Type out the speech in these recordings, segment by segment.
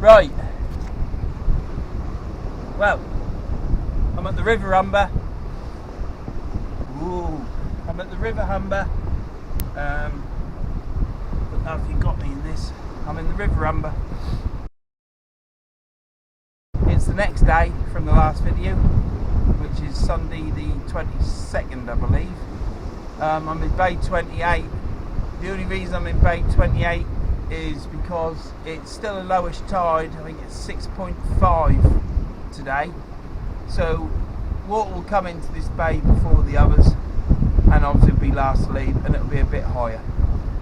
Right. Well, I'm at the River Humber. Ooh, I'm at the River Humber. Don't know if you got me in this. I'm in the River Humber. It's the next day from the last video, which is Sunday the 22nd, I believe. I'm in Bay 28. The only reason I'm in Bay 28 is because it's still a lowish tide. I think it's 6.5 today. So water will come into this bay before the others, and obviously it'll be last to leave, and it'll be a bit higher.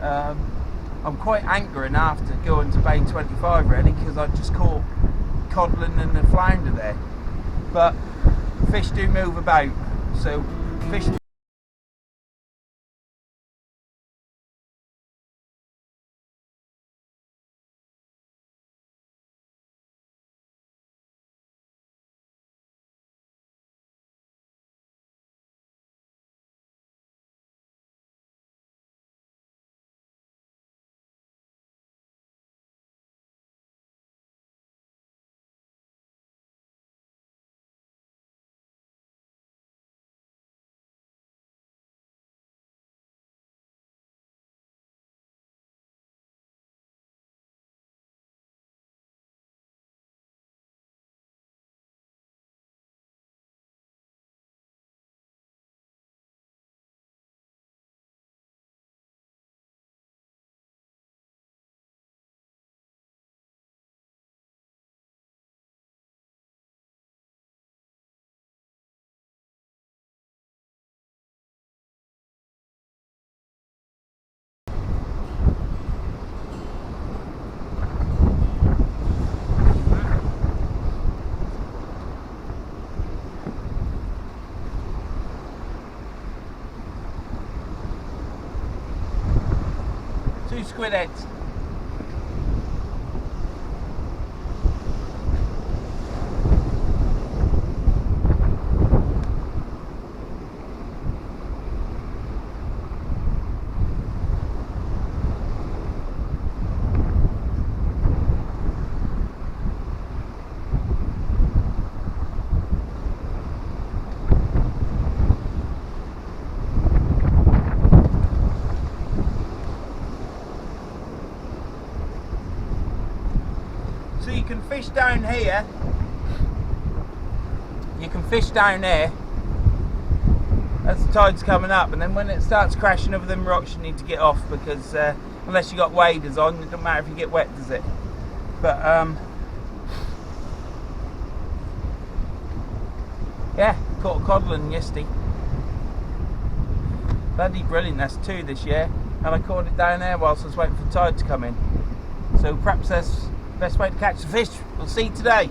I'm quite hankering after going to Bay 25 really, because I just caught codling and a flounder there. But fish do move about, so fish. Two squid heads. So you can fish down here, you can fish down there as the tide's coming up, and then when it starts crashing over them rocks you need to get off, because unless you got waders on, it doesn't matter if you get wet, does it? But yeah, caught a codling yesterday. Bloody brilliant, that's 2 this year, and I caught it down there whilst I was waiting for the tide to come in. So perhaps that's the best way to catch the fish. We'll see today.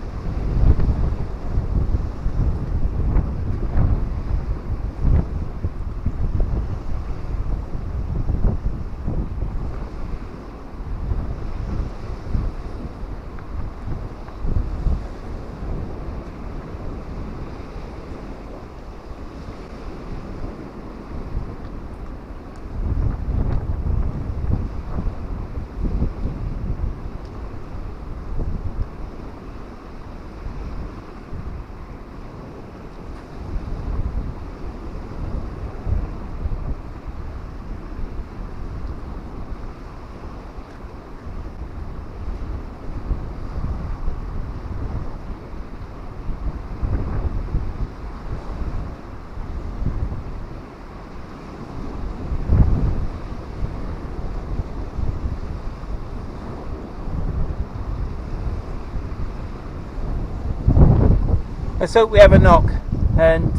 Let's hope we have a knock and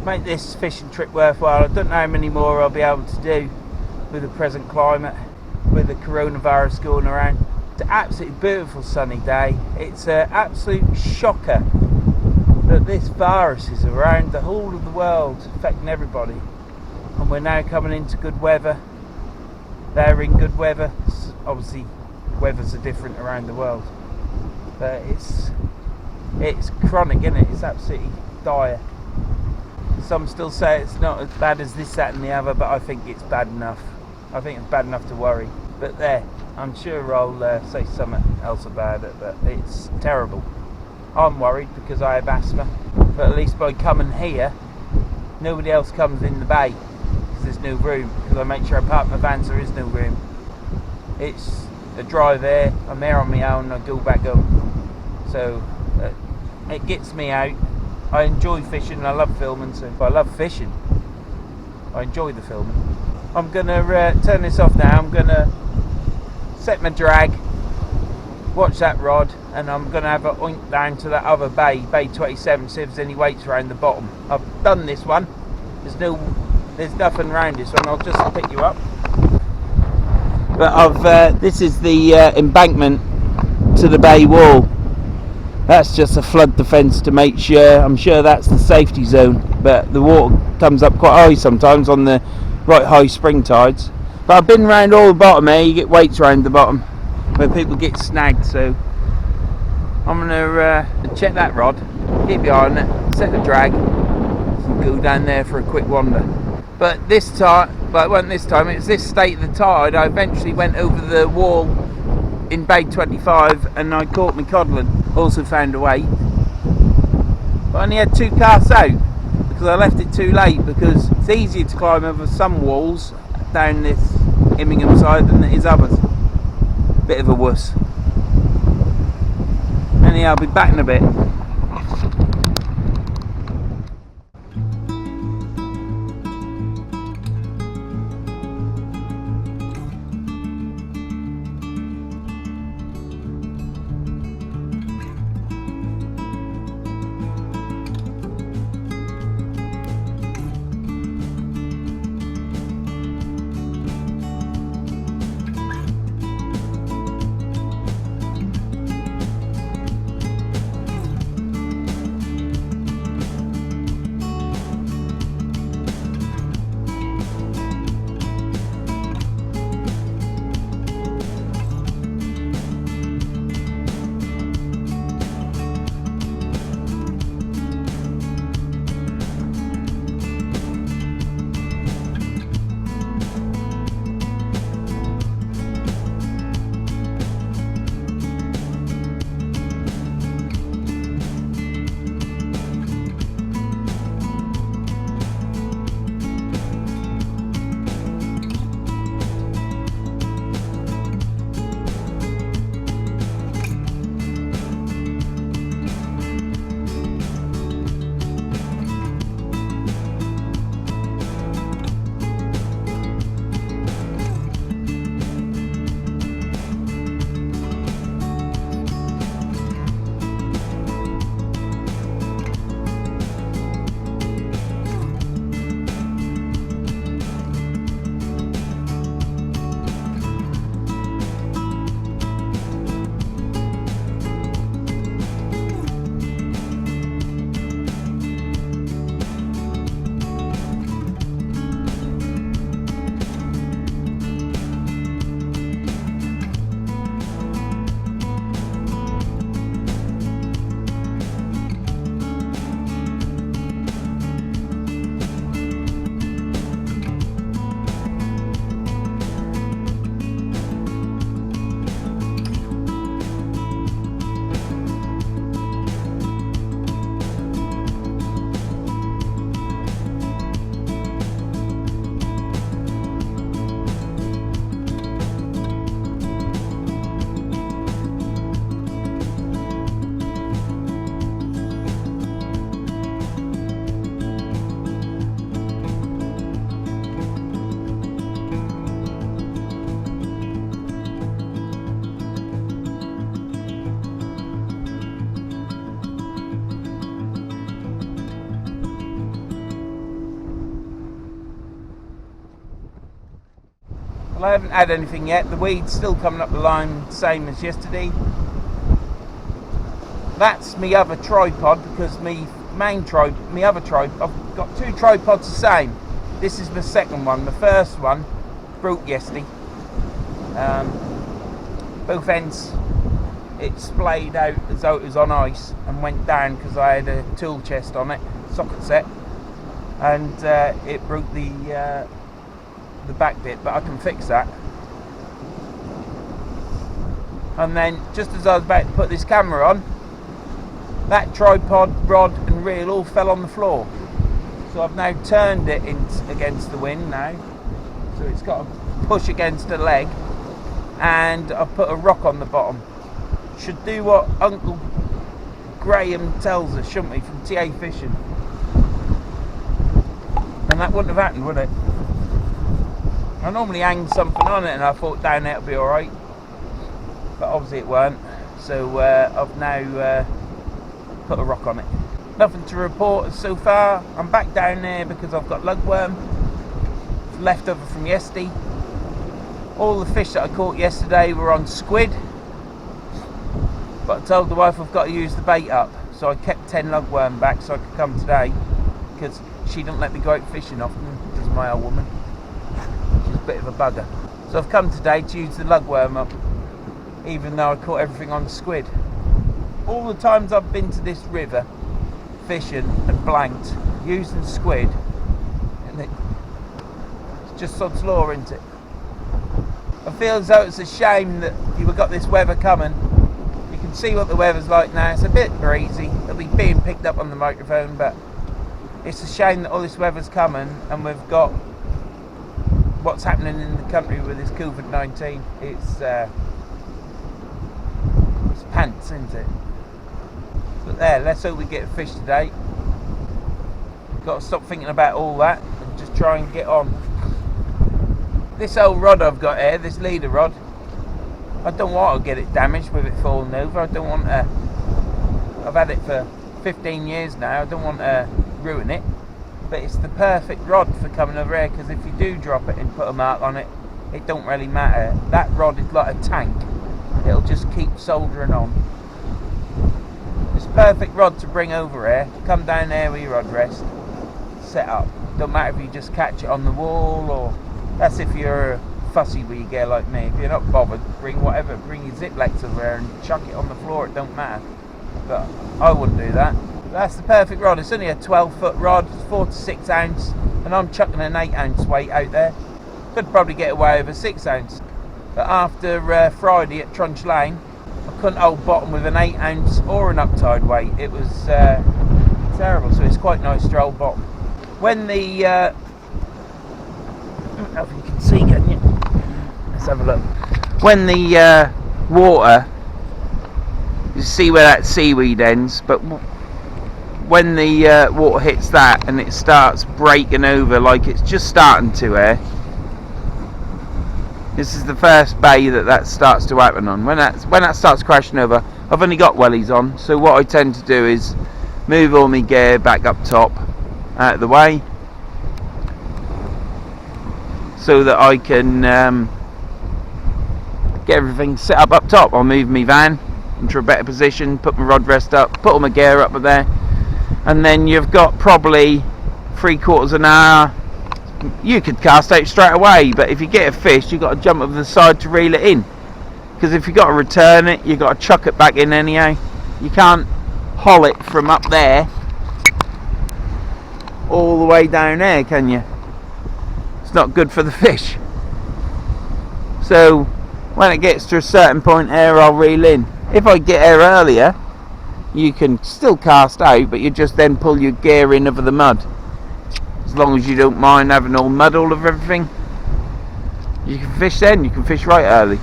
make this fishing trip worthwhile. I don't know how many more I'll be able to do with the present climate, with the coronavirus going around. It's an absolutely beautiful sunny day. It's an absolute shocker that this virus is around the whole of the world, affecting everybody. And we're now coming into good weather. They're in good weather. Obviously, weathers are different around the world, but it's chronic, isn't it? It's absolutely dire. Some still say it's not as bad as this, that and the other, but I think it's bad enough. I think it's bad enough to worry. But there, I'm sure I'll say something else about it, but it's terrible. I'm worried because I have asthma, but at least by coming here, nobody else comes in the bay because there's no room, because I make sure I park my van so there is no room. It's a drive there, I'm there on my own, I go back home. So it gets me out. I enjoy fishing and I love filming, so I love fishing. I enjoy the filming. I'm going to turn this off now. I'm going to set my drag, watch that rod, and I'm going to have a oink down to that other bay, bay 27, see if there's any weights around the bottom. I've done this one. There's nothing around this one. I'll just pick you up. But this is the embankment to the bay wall. That's just a flood defence to make sure. I'm sure that's the safety zone, but the water comes up quite high sometimes on the right high spring tides. But I've been around all the bottom here. You get weights around the bottom where people get snagged, so I'm going to check that rod, keep your eye on it, set the drag, and go down there for a quick wander. But this time, well, it wasn't this time, it was this state of the tide. I eventually went over the wall in bay 25 and I caught me codling. Also found a weight, but I only had 2 casts out because I left it too late, because it's easier to climb over some walls down this Immingham side than it is others. Bit of a wuss. Anyhow, I'll be back in a bit. Well, I haven't had anything yet. The weed's still coming up the line, same as yesterday. That's my other tripod, because my other tripod, I've got 2 tripods the same. This is my second one. The first one broke yesterday. Both ends, it splayed out as though it was on ice and went down because I had a tool chest on it, socket set, and it broke the back bit, but I can fix that. And then just as I was about to put this camera on, that tripod, rod and reel all fell on the floor. So I've now turned it against the wind now. So it's got a push against the leg, and I've put a rock on the bottom. Should do what Uncle Graham tells us, shouldn't we, from TA Fishing. And that wouldn't have happened, would it? I normally hang something on it, and I thought down there it'll be alright. But obviously it weren't. So I've now put a rock on it. Nothing to report so far. I'm back down there because I've got lugworm left over from yesterday. All the fish that I caught yesterday were on squid, but I told the wife I've got to use the bait up, so I kept 10 lugworm back so I could come today, because she don't let me go out fishing often, does my old woman. She's a bit of a bugger. So I've come today to use the lugworm up, even though I caught everything on squid. All the times I've been to this river fishing and blanked using squid, and it's just sod's law, isn't it? I feel as though it's a shame that you've got this weather coming. You can see what the weather's like now. It's a bit breezy. It'll be being picked up on the microphone, but it's a shame that all this weather's coming and we've got what's happening in the country with this COVID-19. It's pants, isn't it? But there, let's hope we get a fish today. Got to stop thinking about all that and just try and get on. This old rod I've got here, this leader rod, I don't want to get it damaged with it falling over. I don't want to. I've had it for 15 years now. I don't want to ruin it. But it's the perfect rod for coming over here, because if you do drop it and put a mark on it, it don't really matter. That rod is like a tank. It'll just keep soldering on. It's a perfect rod to bring over here. Come down there with your rod rest, set up. Don't matter if you just catch it on the wall, or that's if you're fussy with your gear like me. If you're not bothered, bring whatever. Bring your zip legs over there and chuck it on the floor. It don't matter. But I wouldn't do that. That's the perfect rod. It's only a 12-foot rod. It's 4 to 6 ounce, and I'm chucking an 8 ounce weight out there. Could probably get away with a 6 ounce. But after Friday at Trunch Lane, I couldn't hold bottom with an 8 ounce or an uptide weight. It was terrible. So it's quite nice to hold bottom. When the I don't know if you can see, can you? Let's have a look. When the water, you see where that seaweed ends, but when the water hits that and it starts breaking over like it's just starting to here, this is the first bay that starts to happen on. When that starts crashing over, I've only got wellies on, so what I tend to do is move all my gear back up top, out of the way, so that I can get everything set up top. I'll move my van into a better position, put my rod rest up, put all my gear up there, and then you've got probably 3/4 of an hour. You could cast out straight away, but if you get a fish, you've got to jump over the side to reel it in, because if you've got to return it, you've got to chuck it back in anyhow. You can't haul it from up there all the way down there, can you? It's not good for the fish. So when it gets to a certain point here, I'll reel in. If I get here earlier, you can still cast out, but you just then pull your gear in over the mud. As long as you don't mind having all mud all over everything, you can fish then. You can fish right early.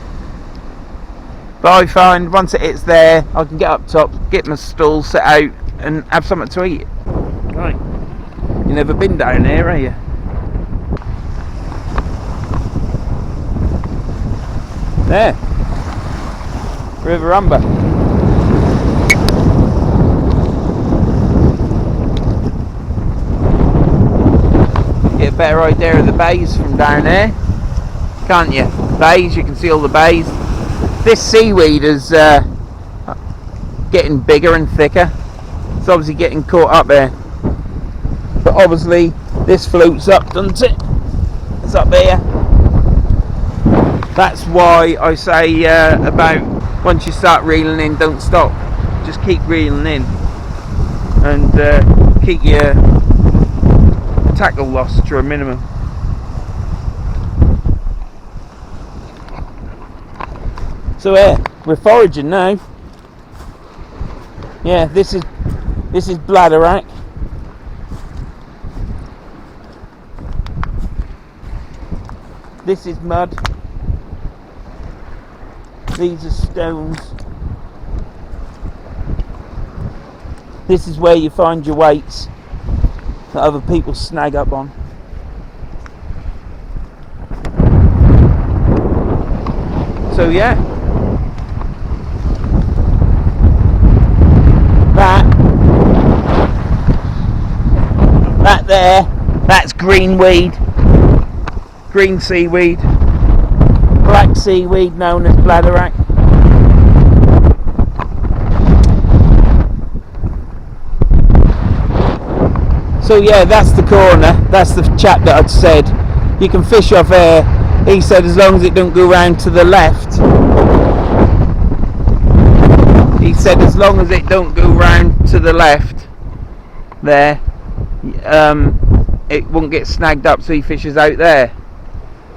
But I find once it hits there, I can get up top, get my stall set out, and have something to eat. Right. You never been down here, have you? There. River Humber. Get a better idea of the bays from down there, can't you? Bays, you can see all the bays. This seaweed is getting bigger and thicker. It's obviously getting caught up there. But obviously this floats up, doesn't it? It's up there. That's why I say about once you start reeling in, don't stop. Just keep reeling in, and keep your tackle loss to a minimum. So We're foraging now. Yeah, this is bladderwrack. This is mud. These are stones. This is where you find your weights that other people snag up on. So yeah, that there, that's green weed, green seaweed, black seaweed known as bladderwrack. So yeah, that's the corner. That's the chap that I'd said you can fish off there. He said as long as it don't go round to the left. He said as long as it don't go round to the left there, it won't get snagged up, so he fishes out there.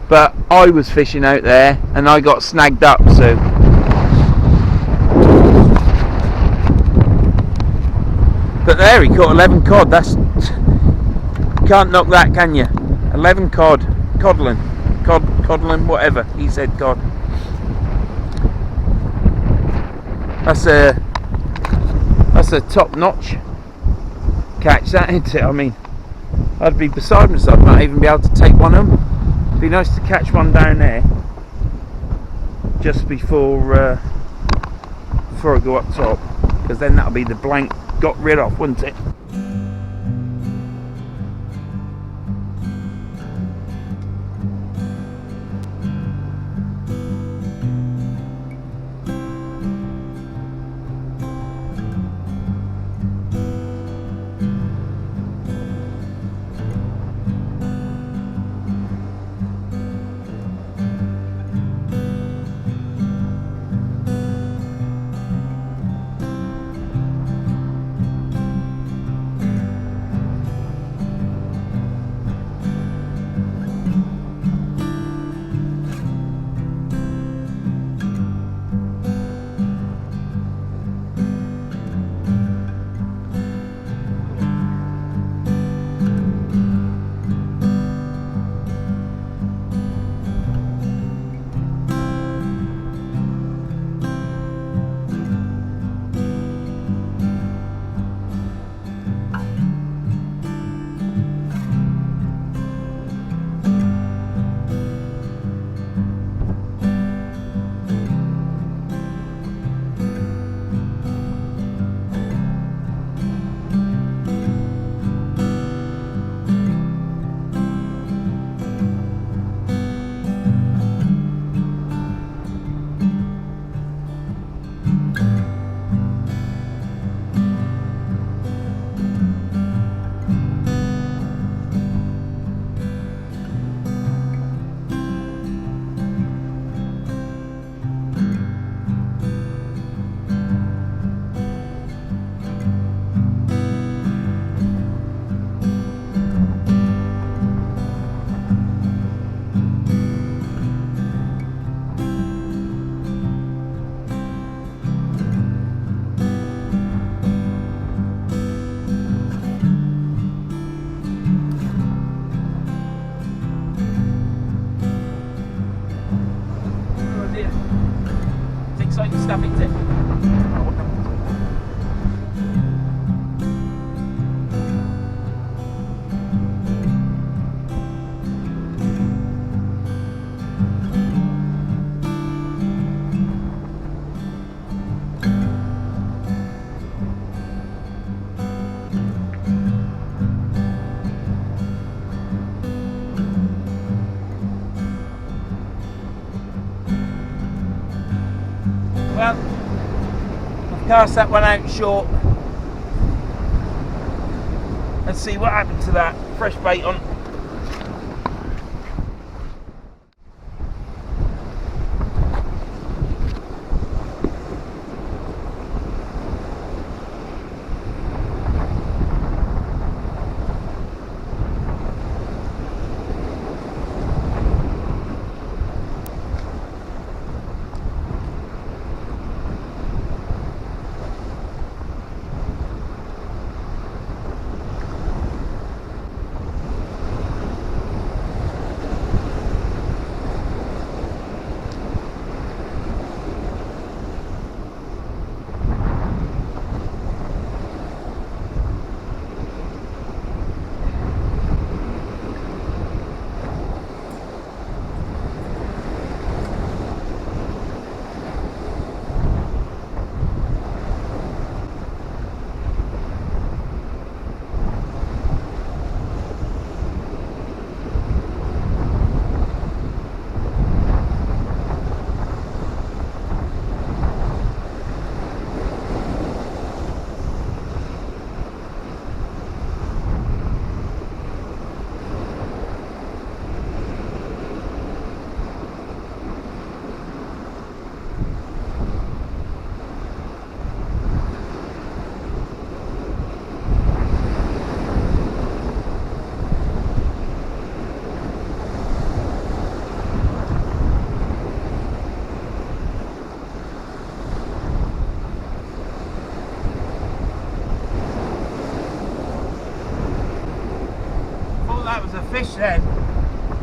But I was fishing out there and I got snagged up, so but there he caught 11 cod. That's, can't knock that, can you? 11 cod, codling, whatever he said, cod. That's a top-notch catch, that, isn't it? I mean, I'd be beside myself not even be able to take one home. It'd be nice to catch one down there just before I go up top, because then that'll be the blank got rid of, wouldn't it? Stuff, isn't it? Well, I've cast that one out short. Let's see what happened to that. Fresh bait on.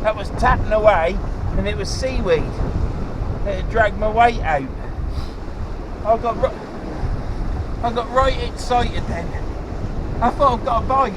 that was tapping away, and it was seaweed. It had dragged my weight out. I got right excited then. I thought I've got a bite.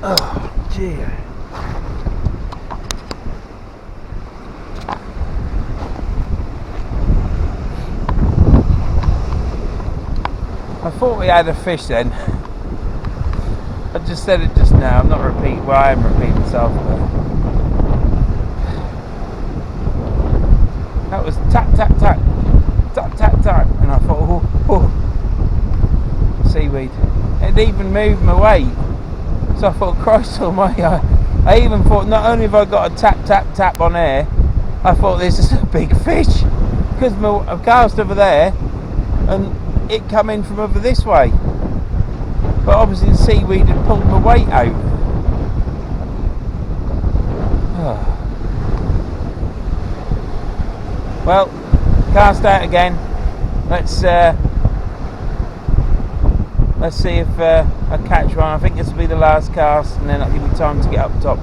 Oh dear. I thought we had a fish then. I just said it just now. I'm not repeating. Well, I am repeating myself. But that was tap tap tap, tap tap tap, and I thought, oh, seaweed. It even moved my weight. So I thought, Christ almighty. I even thought, not only have I got a tap tap tap on air, I thought this is a big fish, because I've cast over there, and it come in from over this way. But obviously the seaweed had pulled my weight out. Well, cast out again. Let's see if I catch one. I think this will be the last cast, and then that'll give me time to get up top.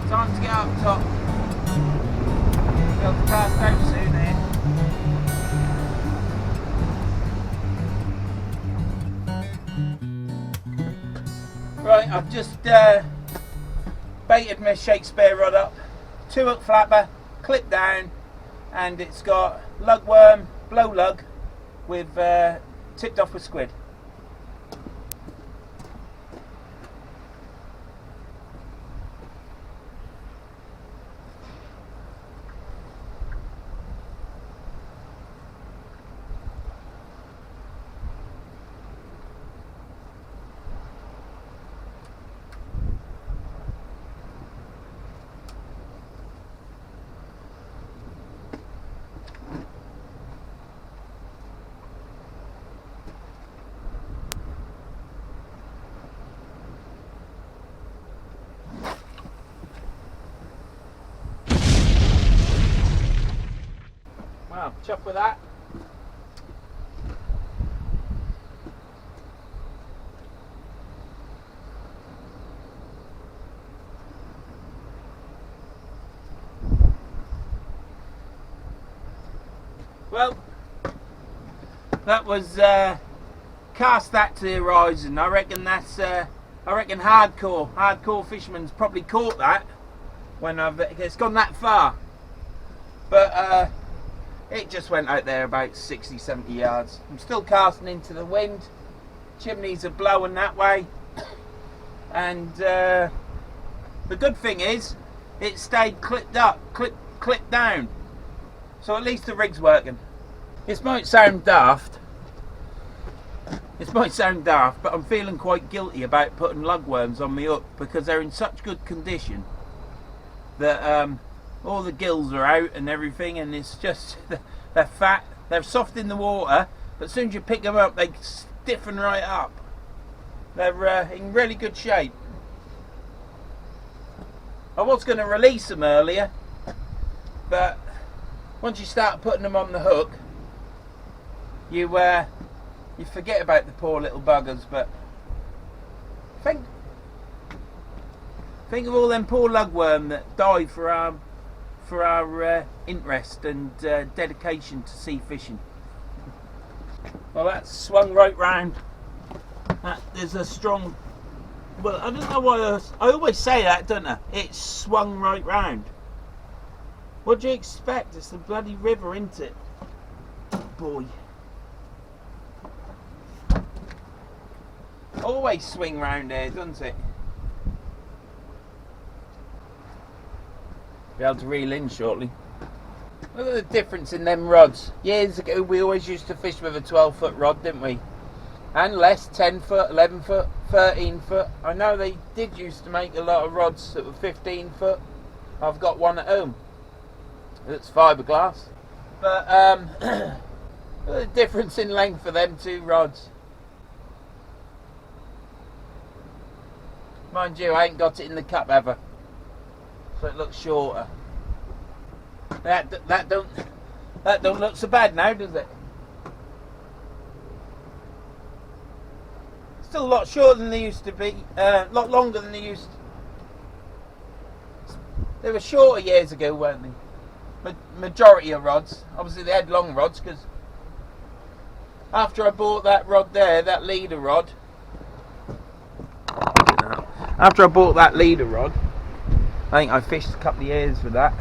Time to get up top. Got the cast out soon here. Right, I've just baited my Shakespeare rod up, 2-hook flapper, clip down, and it's got lugworm, blow lug, with tipped off with squid. Wow, chuff with that. Well, That was cast that to the horizon. I reckon that's hardcore fishermen's probably caught that when it's gone that far. But it just went out there about 60-70 yards. I'm still casting into the wind. Chimneys are blowing that way, and the good thing is it stayed clipped down, so at least the rig's working. This might sound daft, but I'm feeling quite guilty about putting lugworms on my hook because they're in such good condition that all the gills are out and everything, and it's just they're fat, they're soft in the water, but as soon as you pick them up they stiffen right up. They're in really good shape. I was going to release them earlier, but once you start putting them on the hook, you forget about the poor little buggers. But think of all them poor lugworm that died for our interest and dedication to sea fishing. Well, that's swung right round. There's a strong. Well, I don't know why I always say that, don't I? It's swung right round. What do you expect? It's the bloody river, isn't it? Boy. Always swing round there, doesn't it? Be able to reel in shortly. Look at the difference in them rods. Years ago we always used to fish with a 12-foot rod, didn't we? And less, 10 foot, 11 foot, 13 foot. I know they did used to make a lot of rods that were 15 foot. I've got one at home. It's fiberglass. But look at the difference in length for them two rods. Mind you, I ain't got it in the cup ever, so it looks shorter. That don't look so bad now, does it? Still a lot shorter than they used to be. A lot longer than they used. They were shorter years ago, weren't they? Majority of rods. Obviously, they had long rods because after I bought that rod there, that leader rod. After I bought that leader rod, I think I fished a couple of years with that.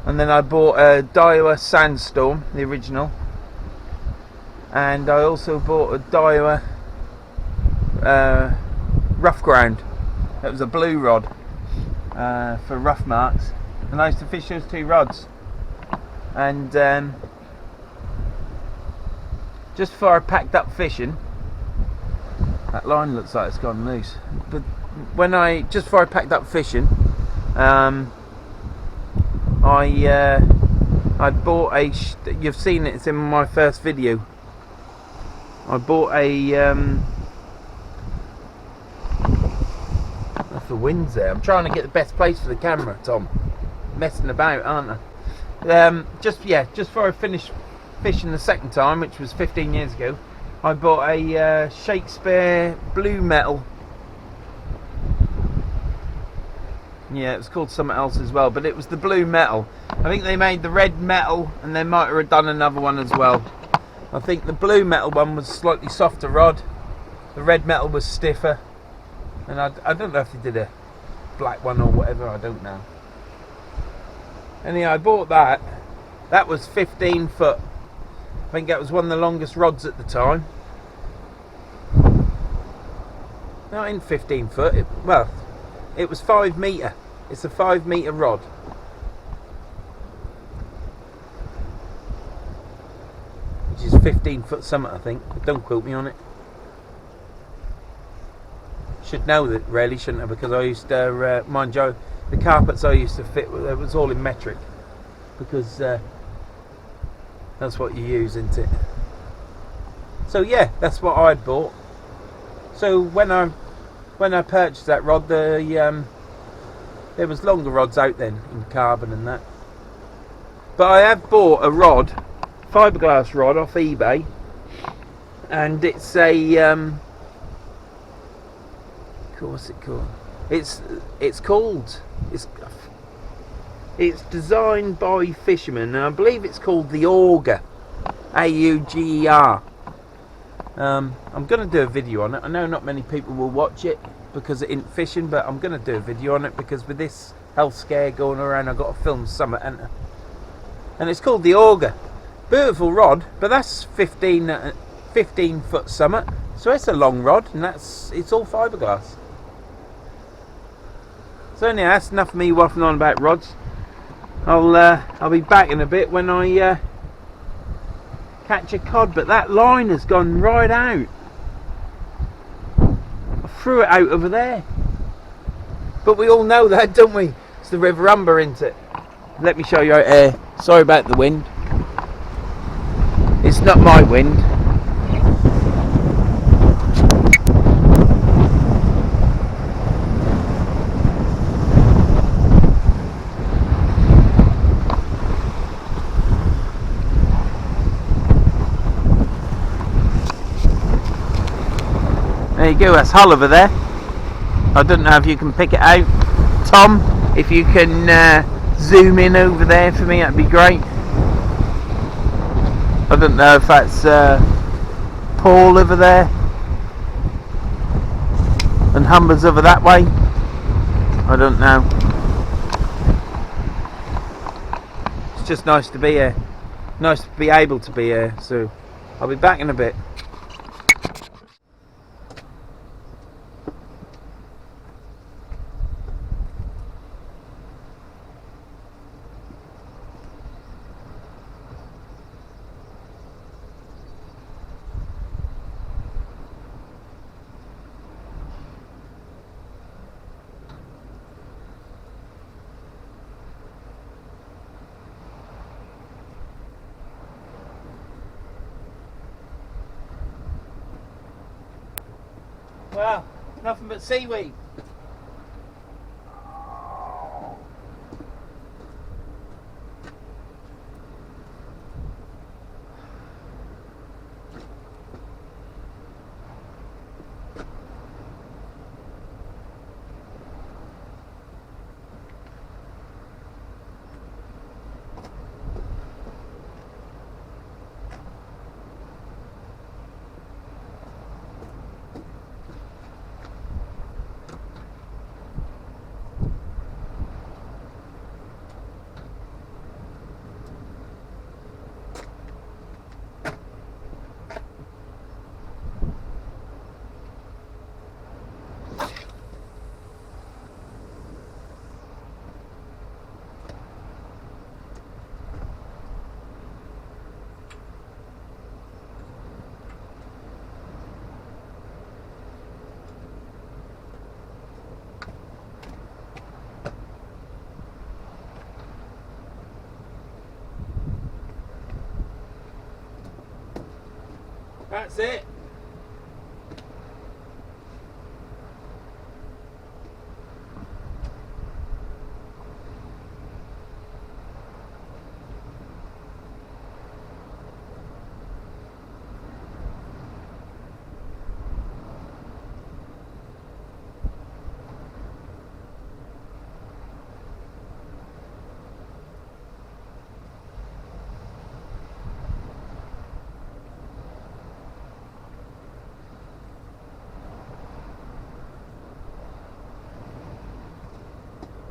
And then I bought a Daiwa Sandstorm, the original. And I also bought a Daiwa Rough Ground. It was a blue rod for rough marks. And I used to fish those two rods. And just before I packed up fishing, that line looks like it's gone loose. But just before I packed up fishing, I bought a. You've seen it. It's in my first video. I bought a. That's the winds there. I'm trying to get the best place for the camera, Tom. Messing about, aren't I? Just before I finished fishing the second time, which was 15 years ago, I bought a Shakespeare blue metal. Yeah, it was called something else as well, but it was the blue metal. I think they made the red metal, and they might have done another one as well. I think the blue metal one was slightly softer rod. The red metal was stiffer, and I don't know if they did a black one or whatever. I don't know. Anyhow, I bought that. That was 15 foot. I think that was one of the longest rods at the time. Not in 15 foot. It was 5 metre. It's a 5 metre rod. Which is 15 foot something, I think. But don't quote me on it. Should know that really, shouldn't I? Because I used to, mind you, the carpets I used to fit with, it was all in metric. Because that's what you use, isn't it? So yeah, that's what I'd bought. So when I purchased that rod, there was longer rods out then in carbon and that. But I have bought a rod, fiberglass rod off eBay, and it's a what's it called? It's designed by fishermen, and I believe it's called the Auger. Auger. I'm going to do a video on it. I know not many people will watch it because it ain't fishing, but I'm going to do a video on it because with this health scare going around, I've got to film some at enter. And it's called the Auger. Beautiful rod, but that's 15 foot summit, so it's a long rod, and it's all fiberglass. So anyhow, that's enough of me waffling on about rods. I'll be back in a bit when I catch a cod, but that line has gone right out. I threw it out over there, but we all know that, don't we? It's the River Humber, isn't it? Let me show you out here. Sorry about the wind. It's not my wind. There you go, that's Hull over there. I don't know if you can pick it out. Tom, if you can zoom in over there for me, that'd be great. I don't know if that's Paul over there and Humber's over that way. I don't know. It's just nice to be here. Nice to be able to be here. So I'll be back in a bit. Wow, nothing but seaweed. That's it.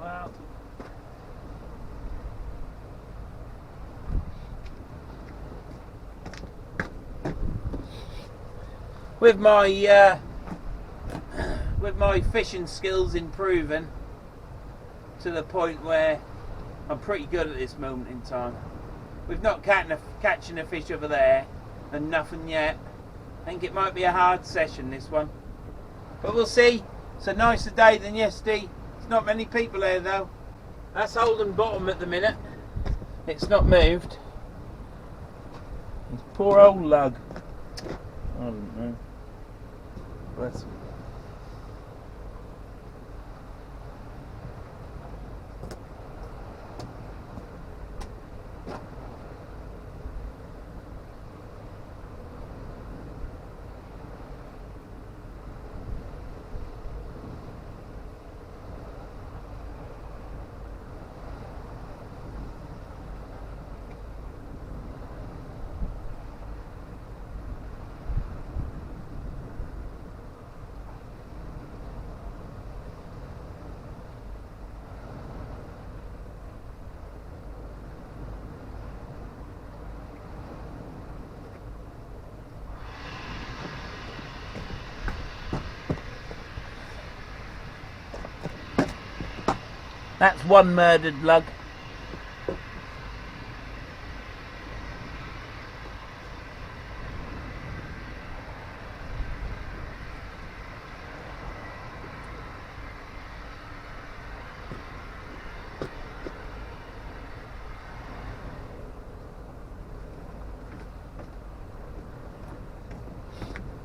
Wow. With my fishing skills improving to the point where I'm pretty good at this moment in time. We've not catching a fish over there and nothing yet. I think it might be a hard session, this one, but we'll see. It's a nicer day than yesterday. Not many people here though. That's holding bottom at the minute. It's not moved. This poor old lug. I don't know. Bless him. That's one murdered lug.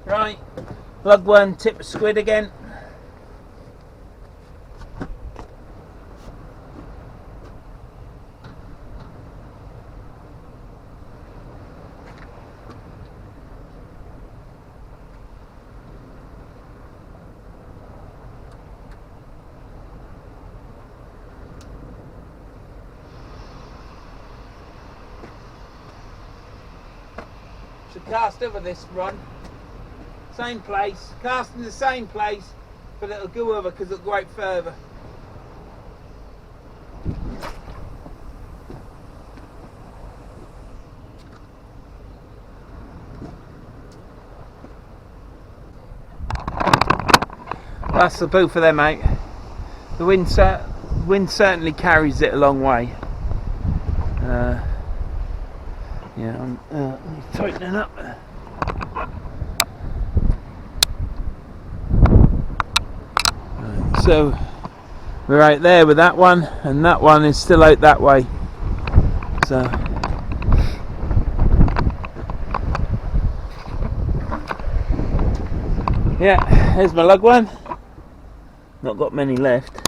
Right, lug one, tip of squid again. Should cast over this run. Same place, cast in the same place, but it'll go over because it'll go out further. That's the both of them out. The wind certainly carries it a long way. Yeah, I'm tightening up. So we're out there with that one, and that one is still out that way. So yeah, there's my lug one. Not got many left.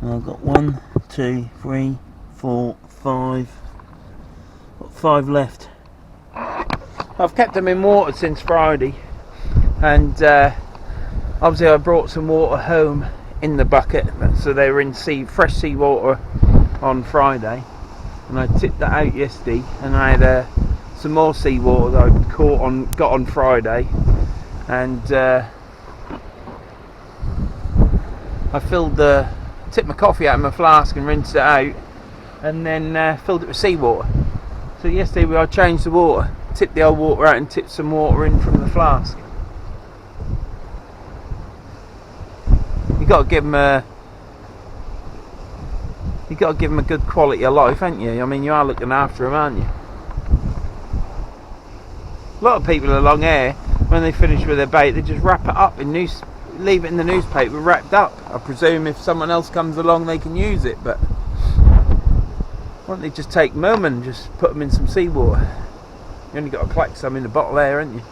I've got 1, 2, 3, 4, 5. Got 5 left. I've kept them in water since Friday, and obviously I brought some water home in the bucket, so they were in fresh sea water on Friday, and I tipped that out yesterday, and I had some more sea water that I got on Friday, and I tipped my coffee out of my flask and rinsed it out, and then filled it with seawater. So yesterday I changed the water, tipped the old water out and tipped some water in from the flask. You got to give them a good quality of life, ain't you? I mean, you are looking after them, aren't you? A lot of people along here, when they finish with their bait, they just wrap it up in leave it in the newspaper wrapped up. I presume if someone else comes along they can use it, but why don't they just take them and just put them in some seawater? You only got to collect some in the bottle there, haven't you?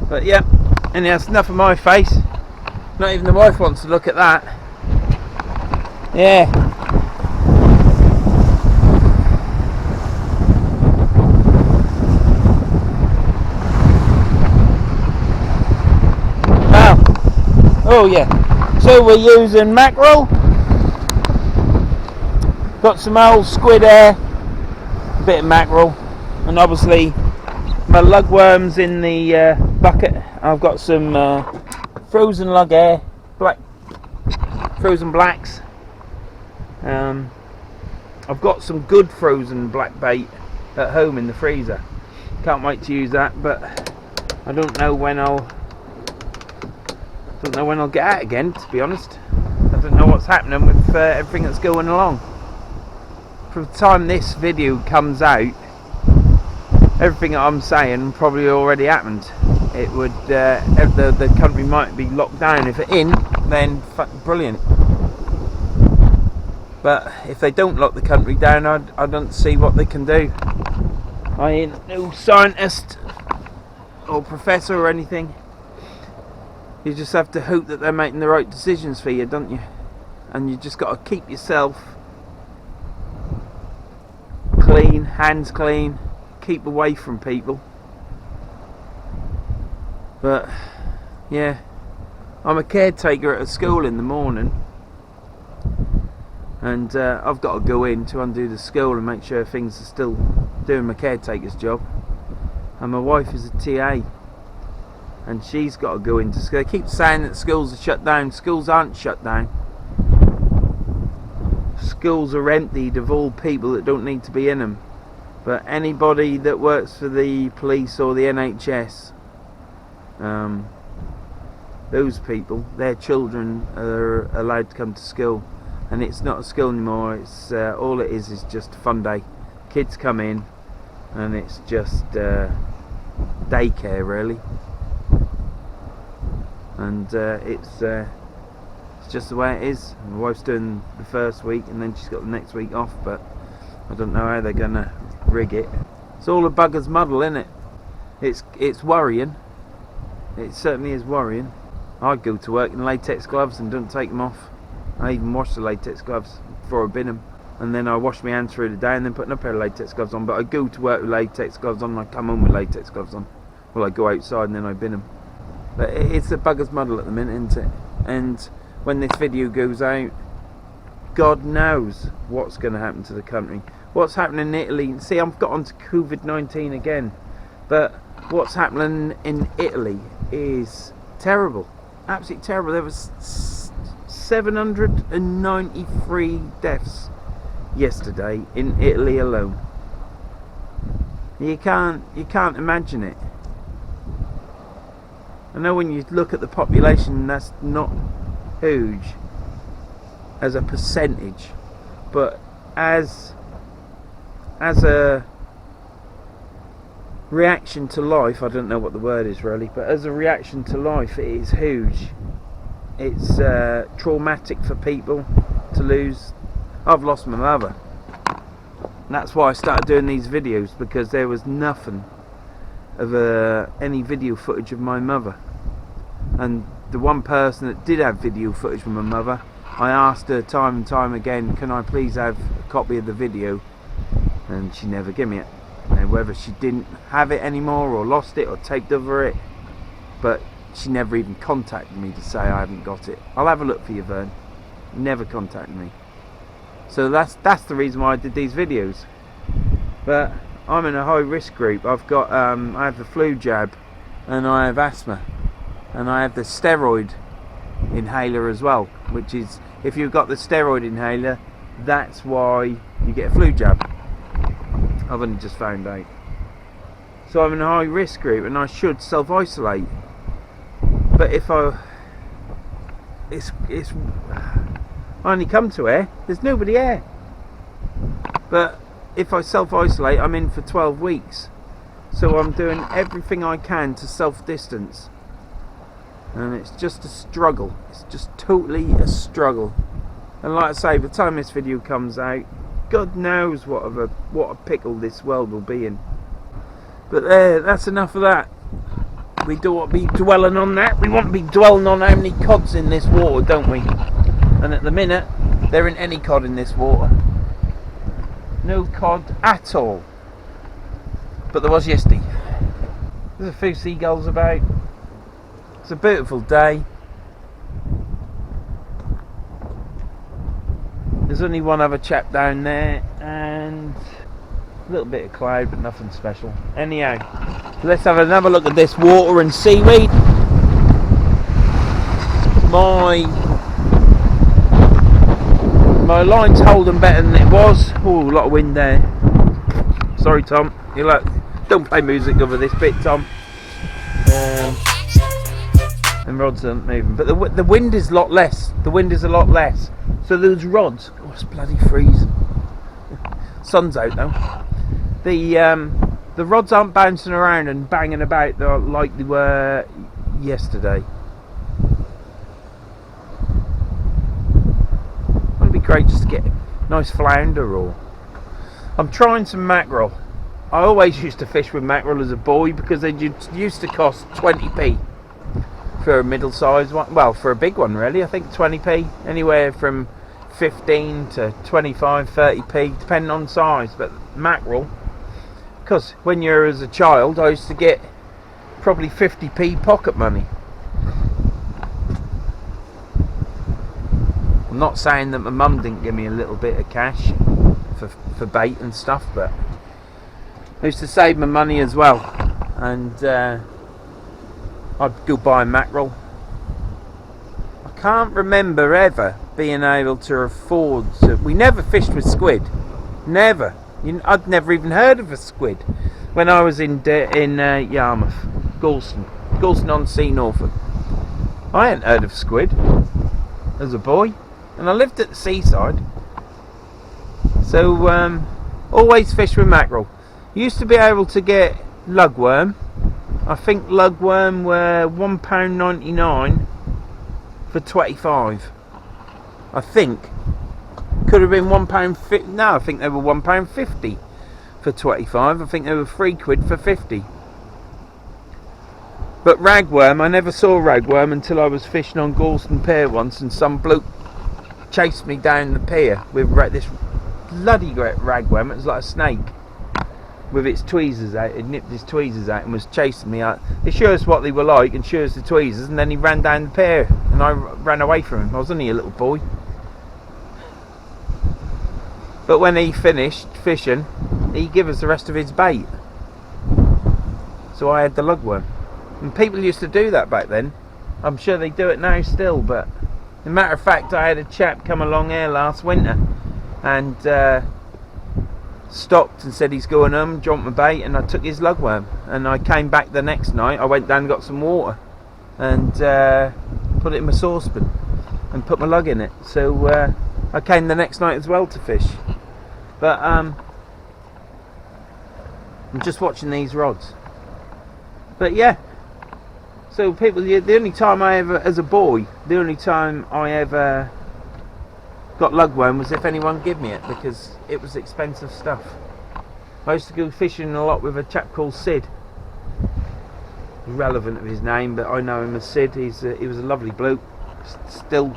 But yeah, and that's enough of my face. Not even the wife wants to look at that. Yeah. Oh yeah, so we're using mackerel, got some old squid there, a bit of mackerel, and obviously my lugworms in the bucket. I've got some frozen lug air, frozen blacks. I've got some good frozen black bait at home in the freezer. Can't wait to use that, but I don't know when I'll get out again, to be honest. I don't know what's happening with everything that's going along. From the time this video comes out, everything that I'm saying probably already happened. It would the country might be locked down. If it's in, then brilliant. But if they don't lock the country down, I don't see what they can do. I ain't no scientist or professor or anything. You just have to hope that they're making the right decisions for you, don't you? And you just got to keep yourself clean, hands clean, keep away from people. But yeah, I'm a caretaker at a school in the morning, and I've got to go in to undo the school and make sure things are still doing my caretaker's job. And my wife is a TA, and she's got to go into school. They keep saying that schools are shut down. Schools aren't shut down. Schools are emptied of all people that don't need to be in them. But anybody that works for the police or the NHS, those people, their children are allowed to come to school, and it's not a school anymore. It's all it is just a fun day. Kids come in, and it's just daycare really, and it's just the way it is. My wife's doing the first week, and then she's got the next week off, but I don't know how they're gonna rig it. It's all a bugger's muddle, isn't it? It's worrying. It certainly is worrying. I go to work in latex gloves and don't take them off. I even wash the latex gloves before I bin them, and then I wash my hands through the day and then put another pair of latex gloves on. But I go to work with latex gloves on, and I come home with latex gloves on. Well, I go outside and then I bin them. But it's a bugger's muddle at the minute, isn't it? And when this video goes out, God knows what's going to happen to the country. What's happening in Italy? See, I've got onto COVID-19 again, but what's happening in Italy is terrible, absolutely terrible. There was 793 deaths yesterday in Italy alone. You can't imagine it. I know when you look at the population, that's not huge as a percentage, but as a reaction to life, I don't know what the word is really, but as a reaction to life, it is huge. It's traumatic for people to lose. I've lost my mother, and that's why I started doing these videos, because there was nothing of any video footage of my mother. And the one person that did have video footage of my mother, I asked her time and time again, can I please have a copy of the video, and she never gave me it. And whether she didn't have it anymore or lost it or taped over it, but she never even contacted me to say I haven't got it. I'll have a look for you, Vern. Never contacted me. So that's the reason why I did these videos. But I'm in a high risk group. I've got I have the flu jab, and I have asthma, and I have the steroid inhaler as well, which is, if you've got the steroid inhaler, that's why you get a flu jab. I've only just found out. So I'm in a high risk group, and I should self-isolate. But if I only come to here, there's nobody here. But if I self-isolate, I'm in for 12 weeks. So I'm doing everything I can to self-distance. And it's just a struggle. It's just totally a struggle. And like I say, by the time this video comes out, God knows what a pickle this world will be in. But that's enough of that. We don't want to be dwelling on that. We want to be dwelling on how many cods in this water, don't we? And at the minute, there ain't any cod in this water. No cod at all. But there was yesterday. There's a few seagulls about. It's a beautiful day. There's only one other chap down there, and a little bit of cloud, but nothing special. Anyhow, let's have another look at this water and seaweed. My line's holding better than it was. Oh, a lot of wind there. Sorry, Tom. You look. Don't play music over this bit, Tom. And rods aren't moving, but the wind is a lot less. The wind is a lot less. So those rods, oh, it's bloody freezing. Sun's out though. The rods aren't bouncing around and banging about like they were yesterday. Wouldn't it be great just to get a nice flounder? Or I'm trying some mackerel. I always used to fish with mackerel as a boy because they used to cost 20p for a middle-sized one. Well, for a big one really, I think 20p. Anywhere from 15 to 25, 30p, depending on size. But mackerel, because when you're as a child, I used to get probably 50p pocket money. I'm not saying that my mum didn't give me a little bit of cash for bait and stuff, but I used to save my money as well, and I'd go buy mackerel. I can't remember ever being able to afford to. We never fished with squid, never. I'd never even heard of a squid when I was in Yarmouth, Galston-on-Sea, Norfolk. I hadn't heard of squid as a boy, and I lived at the seaside, so always fish with mackerel. Used to be able to get lugworm. I think lugworm were £1.99 for 25. I think. Could have been £1.50. No, I think they were £1.50 for 25. I think they were £3 for 50. But ragworm, I never saw ragworm until I was fishing on Galston Pier once, and some bloke chased me down the pier with this bloody great ragworm. It was like a snake with its tweezers out. It nipped his tweezers out and was chasing me out. He showed us what they were like and showed us the tweezers, and then he ran down the pier and I ran away from him. I was only a little boy. But when he finished fishing, he gave us the rest of his bait. So I had the lugworm. And people used to do that back then. I'm sure they do it now still, but as a matter of fact, I had a chap come along here last winter and stopped and said he's going home, dropped my bait, and I took his lugworm. And I came back the next night. I went down and got some water and put it in my saucepan and put my lug in it. So I came the next night as well to fish. But I'm just watching these rods. But yeah, so people, the only time I ever, as a boy, the only time I ever got lugworm was if anyone gave me it, because it was expensive stuff. I used to go fishing a lot with a chap called Sid. Irrelevant of his name, but I know him as Sid. He was a lovely bloke. He's still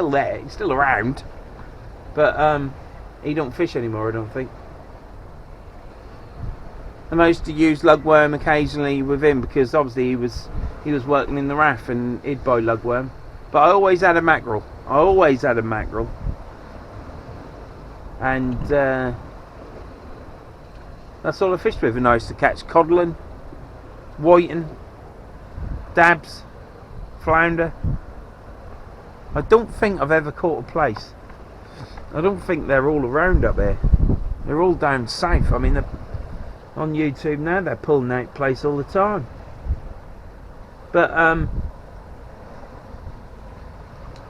there. He's still around, but he don't fish anymore, I don't think. And I used to use lugworm occasionally with him, because obviously he was working in the RAF and he'd buy lugworm. But I always had a mackerel. And that's all I fished with. And I used to catch codling, whiting, dabs, flounder. I don't think I've ever caught a place. I don't think they're all around up there. They're all down south. I mean, on YouTube now, they're pulling out place all the time. But I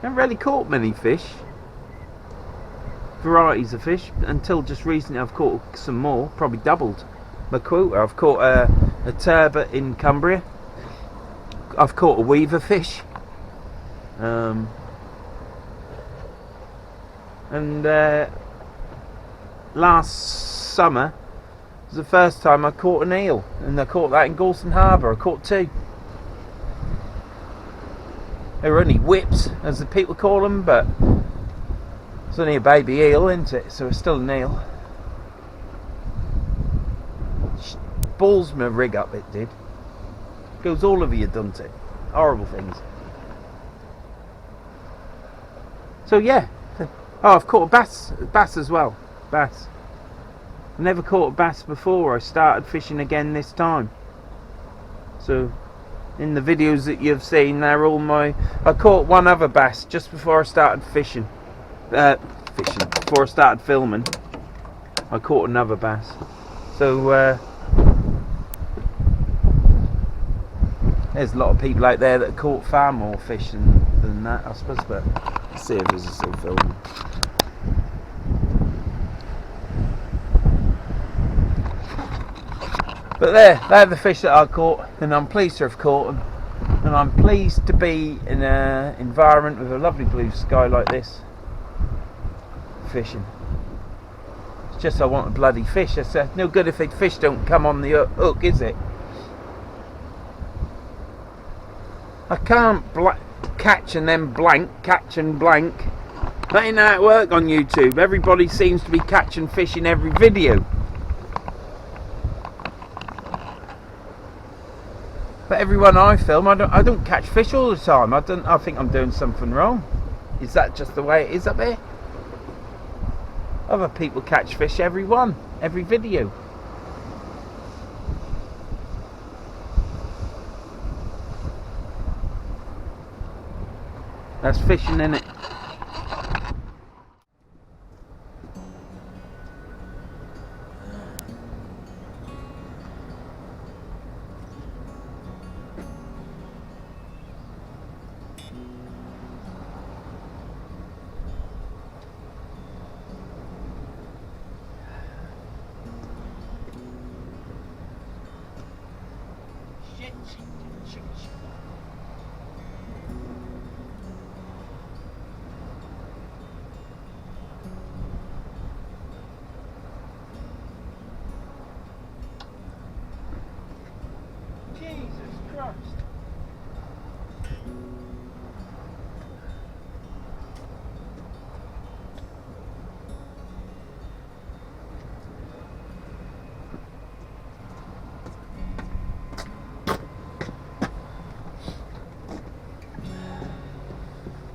haven't really caught many fish, varieties of fish, until just recently. I've caught some more, probably doubled my quota. I've caught a turbot in Cumbria. I've caught a weaver fish. And last summer was the first time I caught an eel, and I caught that in Galston Harbour. I caught 2. They were only whips, as the people call them, but it's only a baby eel, isn't it? So it's still an eel. Balls my rig up, it did. Goes all over you, doesn't it? Horrible things. So yeah. Oh, I've caught a bass as well. Bass. I never caught a bass before. I started fishing again this time. So in the videos that you've seen, they're all my... I caught one other bass just before I started fishing. Before I started filming, I caught another bass. So there's a lot of people out there that caught far more fish than that, I suppose. But let's see if this is still filming. But they're the fish that I caught, and I'm pleased to have caught them. And I'm pleased to be in an environment with a lovely blue sky like this, fishing. It's just I want a bloody fish. It's no good if the fish don't come on the hook, is it? I can't catch and then blank, catch and blank. That ain't how it works on YouTube. Everybody seems to be catching fish in every video. But everyone I film, I don't catch fish all the time. I think I'm doing something wrong. Is that just the way it is up here? Other people catch fish every video. That's fishing, innit? Jesus Christ.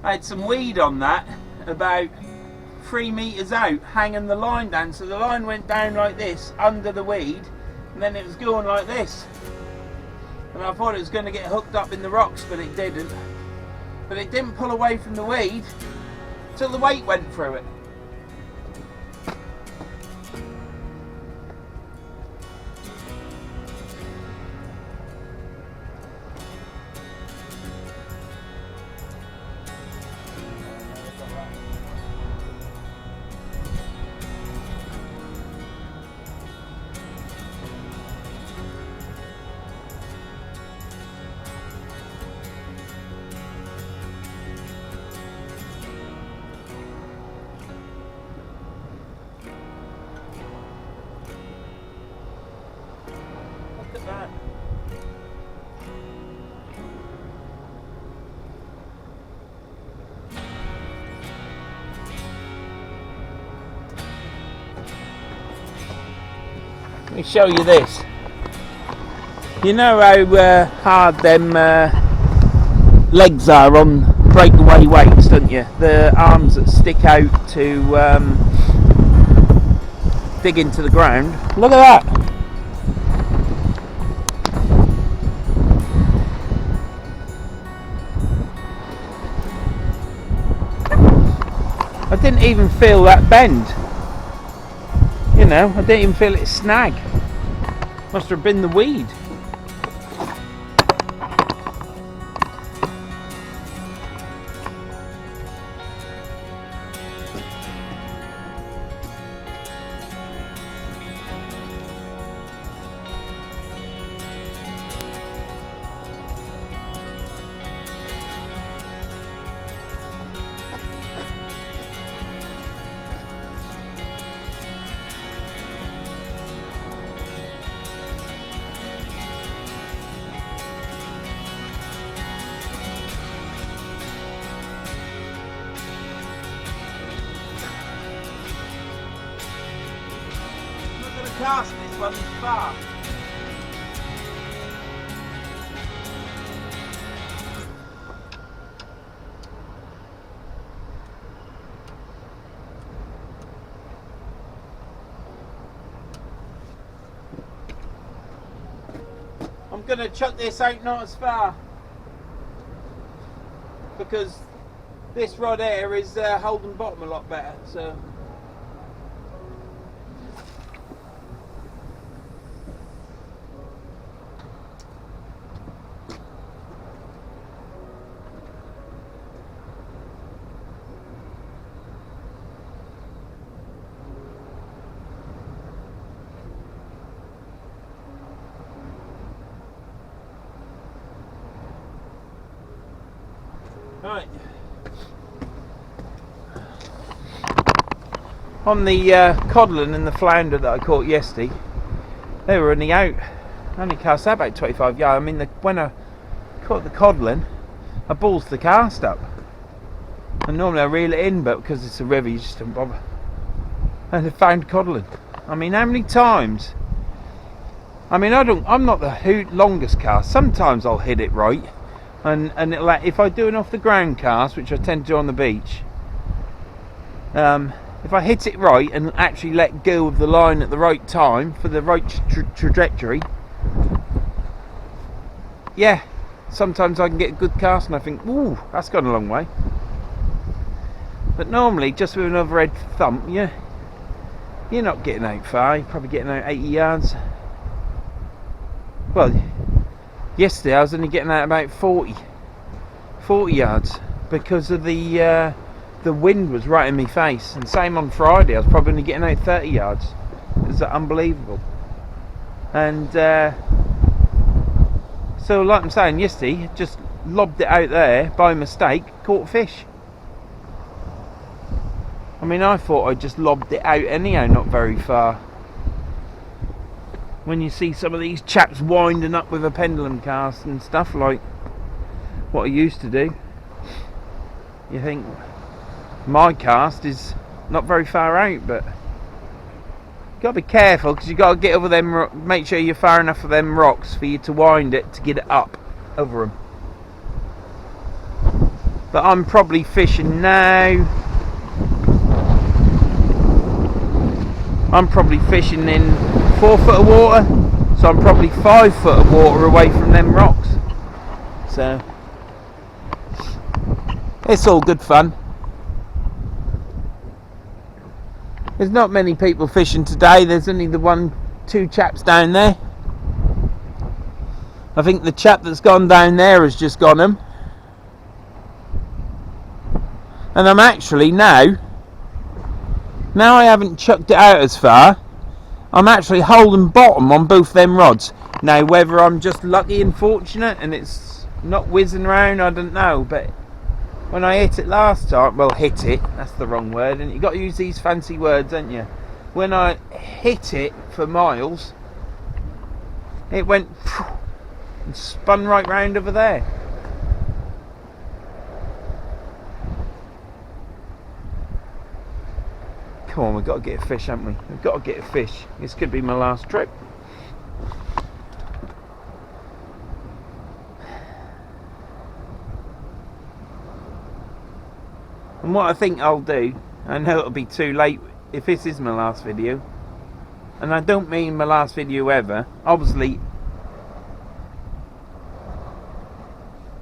I had some weed on that about 3 meters out, hanging the line down, so the line went down like this under the weed, and then it was going like this, and I thought it was going to get hooked up in the rocks, but it didn't. But it didn't pull away from the weed till the weight went through it. Look at that. Let me show you this. You know how hard them legs are on breakaway weights, don't you? The arms that stick out to dig into the ground. Look at that. I didn't even feel that bend. You know, I didn't even feel it snag. Must have been the weed. Cast this one is far. I'm going to chuck this out not as far because this rod here is holding bottom a lot better, so right. On the codling and the flounder that I caught yesterday, they were only out. I only cast out about 25 yards. I mean, when I caught the codling, I balls the cast up. And normally I reel it in, but because it's a river, you just don't bother. And I found codling. I mean, how many times? I mean, I'm not the longest cast. Sometimes I'll hit it right. And it'll, if I do an off the ground cast, which I tend to do on the beach, if I hit it right and actually let go of the line at the right time for the right trajectory, yeah, sometimes I can get a good cast and I think, ooh, that's gone a long way. But normally, just with an overhead thump, you're not getting out far. You're probably getting out 80 yards. Well, yesterday I was only getting out about 40 yards because of the wind was right in my face. And same on Friday, I was probably only getting out 30 yards. It was unbelievable. And So like I'm saying, yesterday, just lobbed it out there by mistake, caught a fish. I mean, I thought I just lobbed it out anyhow, not very far. When you see some of these chaps winding up with a pendulum cast and stuff like what I used to do, you think my cast is not very far out, but you got to be careful because you got to get over them. Make sure you're far enough for them rocks for you to wind it to get it up over them. But I'm probably fishing now. I'm probably fishing in 4 foot of water, so I'm probably 5 foot of water away from them rocks. So it's all good fun. There's not many people fishing today. There's only the 2 chaps down there. I think the chap that's gone down there has just gone them. And I'm actually now I haven't chucked it out as far, I'm actually holding bottom on both them rods. Now whether I'm just lucky and fortunate and it's not whizzing around, I don't know, but when I hit it last time, well, hit it, that's the wrong word, and you got to use these fancy words, don't you? When I hit it for miles, it went and spun right round over there. Come on, we've got to get a fish, haven't we? We've got to get a fish. This could be my last trip. And what I think I'll do, I know it'll be too late if this is my last video, and I don't mean my last video ever. Obviously,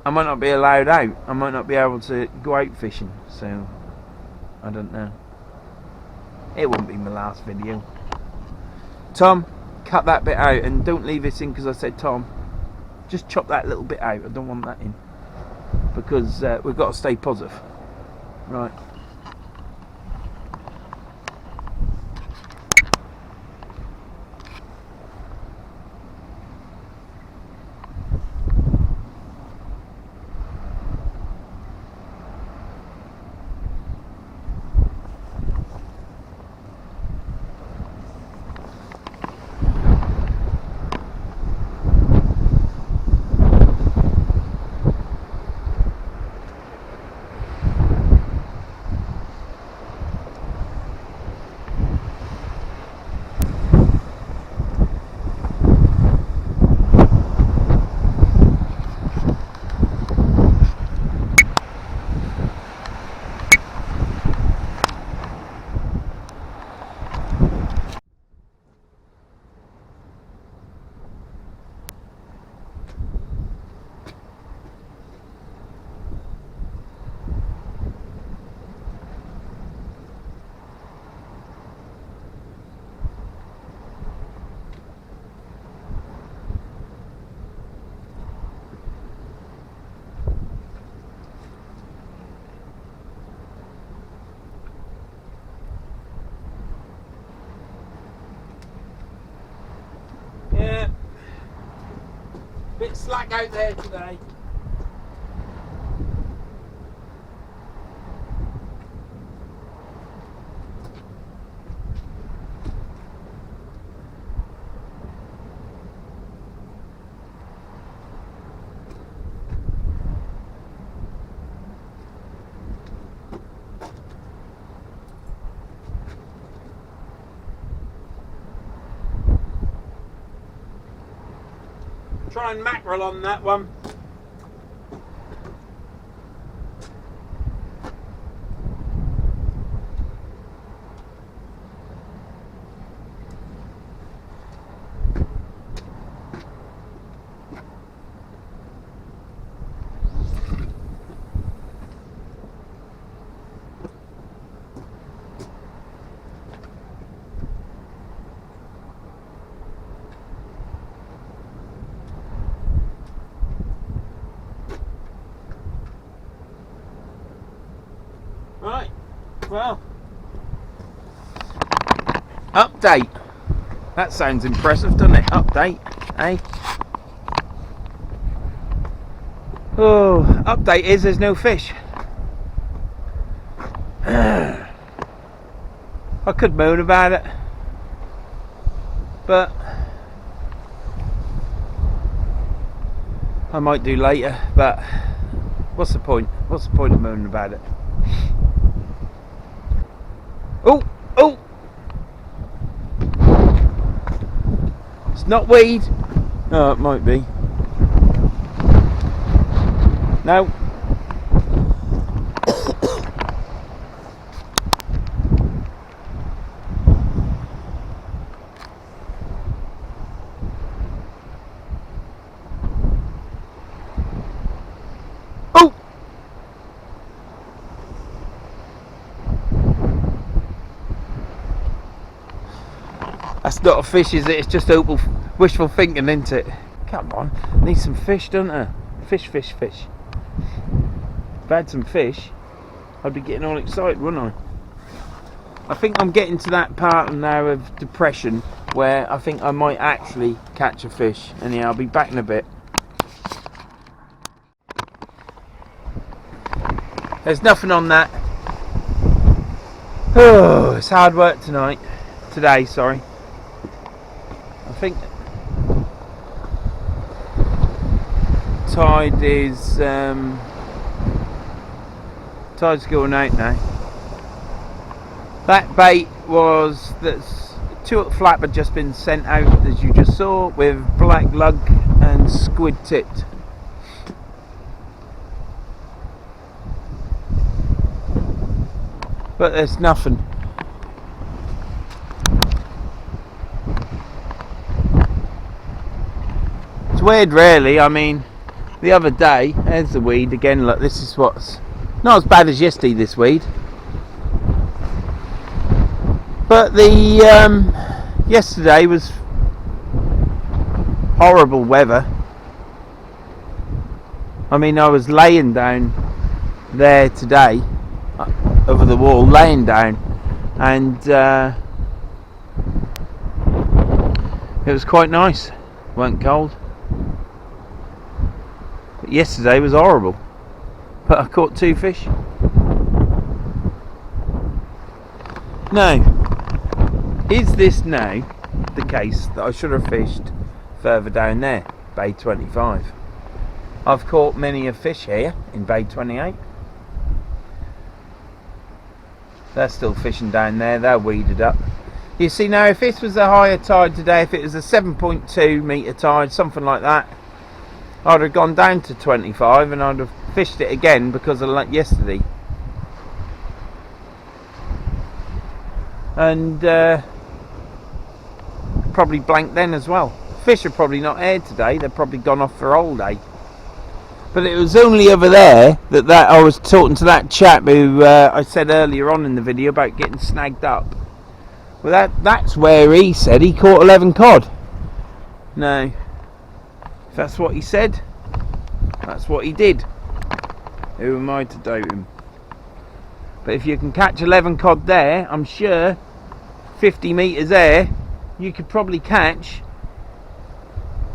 I might not be allowed out. I might not be able to go out fishing, so I don't know. It won't be my last video. Tom, cut that bit out and don't leave this in because I said Tom. Just chop that little bit out. I don't want that in because we've got to stay positive. Right. Yeah, bit slack out there today. Try and mackerel on that one. Right, well, update. That sounds impressive, doesn't it? Update, eh? Oh, update is there's no fish. I could moan about it, but I might do later. But what's the point? What's the point of moaning about it? Oh, oh! It's not weed. Oh, it might be. No. Oh! That's not a fish, is it? It's just wishful thinking, isn't it? Come on, need some fish, don't I? Fish, fish, fish. If I had some fish, I'd be getting all excited, wouldn't I? I think I'm getting to that part now of depression where I think I might actually catch a fish. Anyhow, I'll be back in a bit. There's nothing on that. Oh, it's hard work today, sorry. I think tide is tide's going out now. That bait that's 2 flap had just been sent out, as you just saw, with black lug and squid tipped. But there's nothing. It's weird, really. I mean, the other day, there's the weed again. Look, this is what's not as bad as yesterday, this weed. But the yesterday was horrible weather. I mean, I was laying down there today, over the wall, laying down, and it was quite nice. It wasn't cold. But yesterday was horrible. But I caught 2 fish. Now, is this now the case that I should have fished further down there, Bay 25? I've caught many a fish here in Bay 28. They're still fishing down there, they're weeded up. You see, now if this was a higher tide today, if it was a 7.2 metre tide, something like that, I'd have gone down to 25 and I'd have fished it again because of like yesterday. And probably blank then as well. Fish are probably not here today, they're probably gone off for all day. But it was only over there that I was talking to that chap who I said earlier on in the video about getting snagged up. Well, that's where he said he caught 11 cod. No, if that's what he said, that's what he did. Who am I to doubt him? But if you can catch 11 cod there, I'm sure 50 metres there, you could probably catch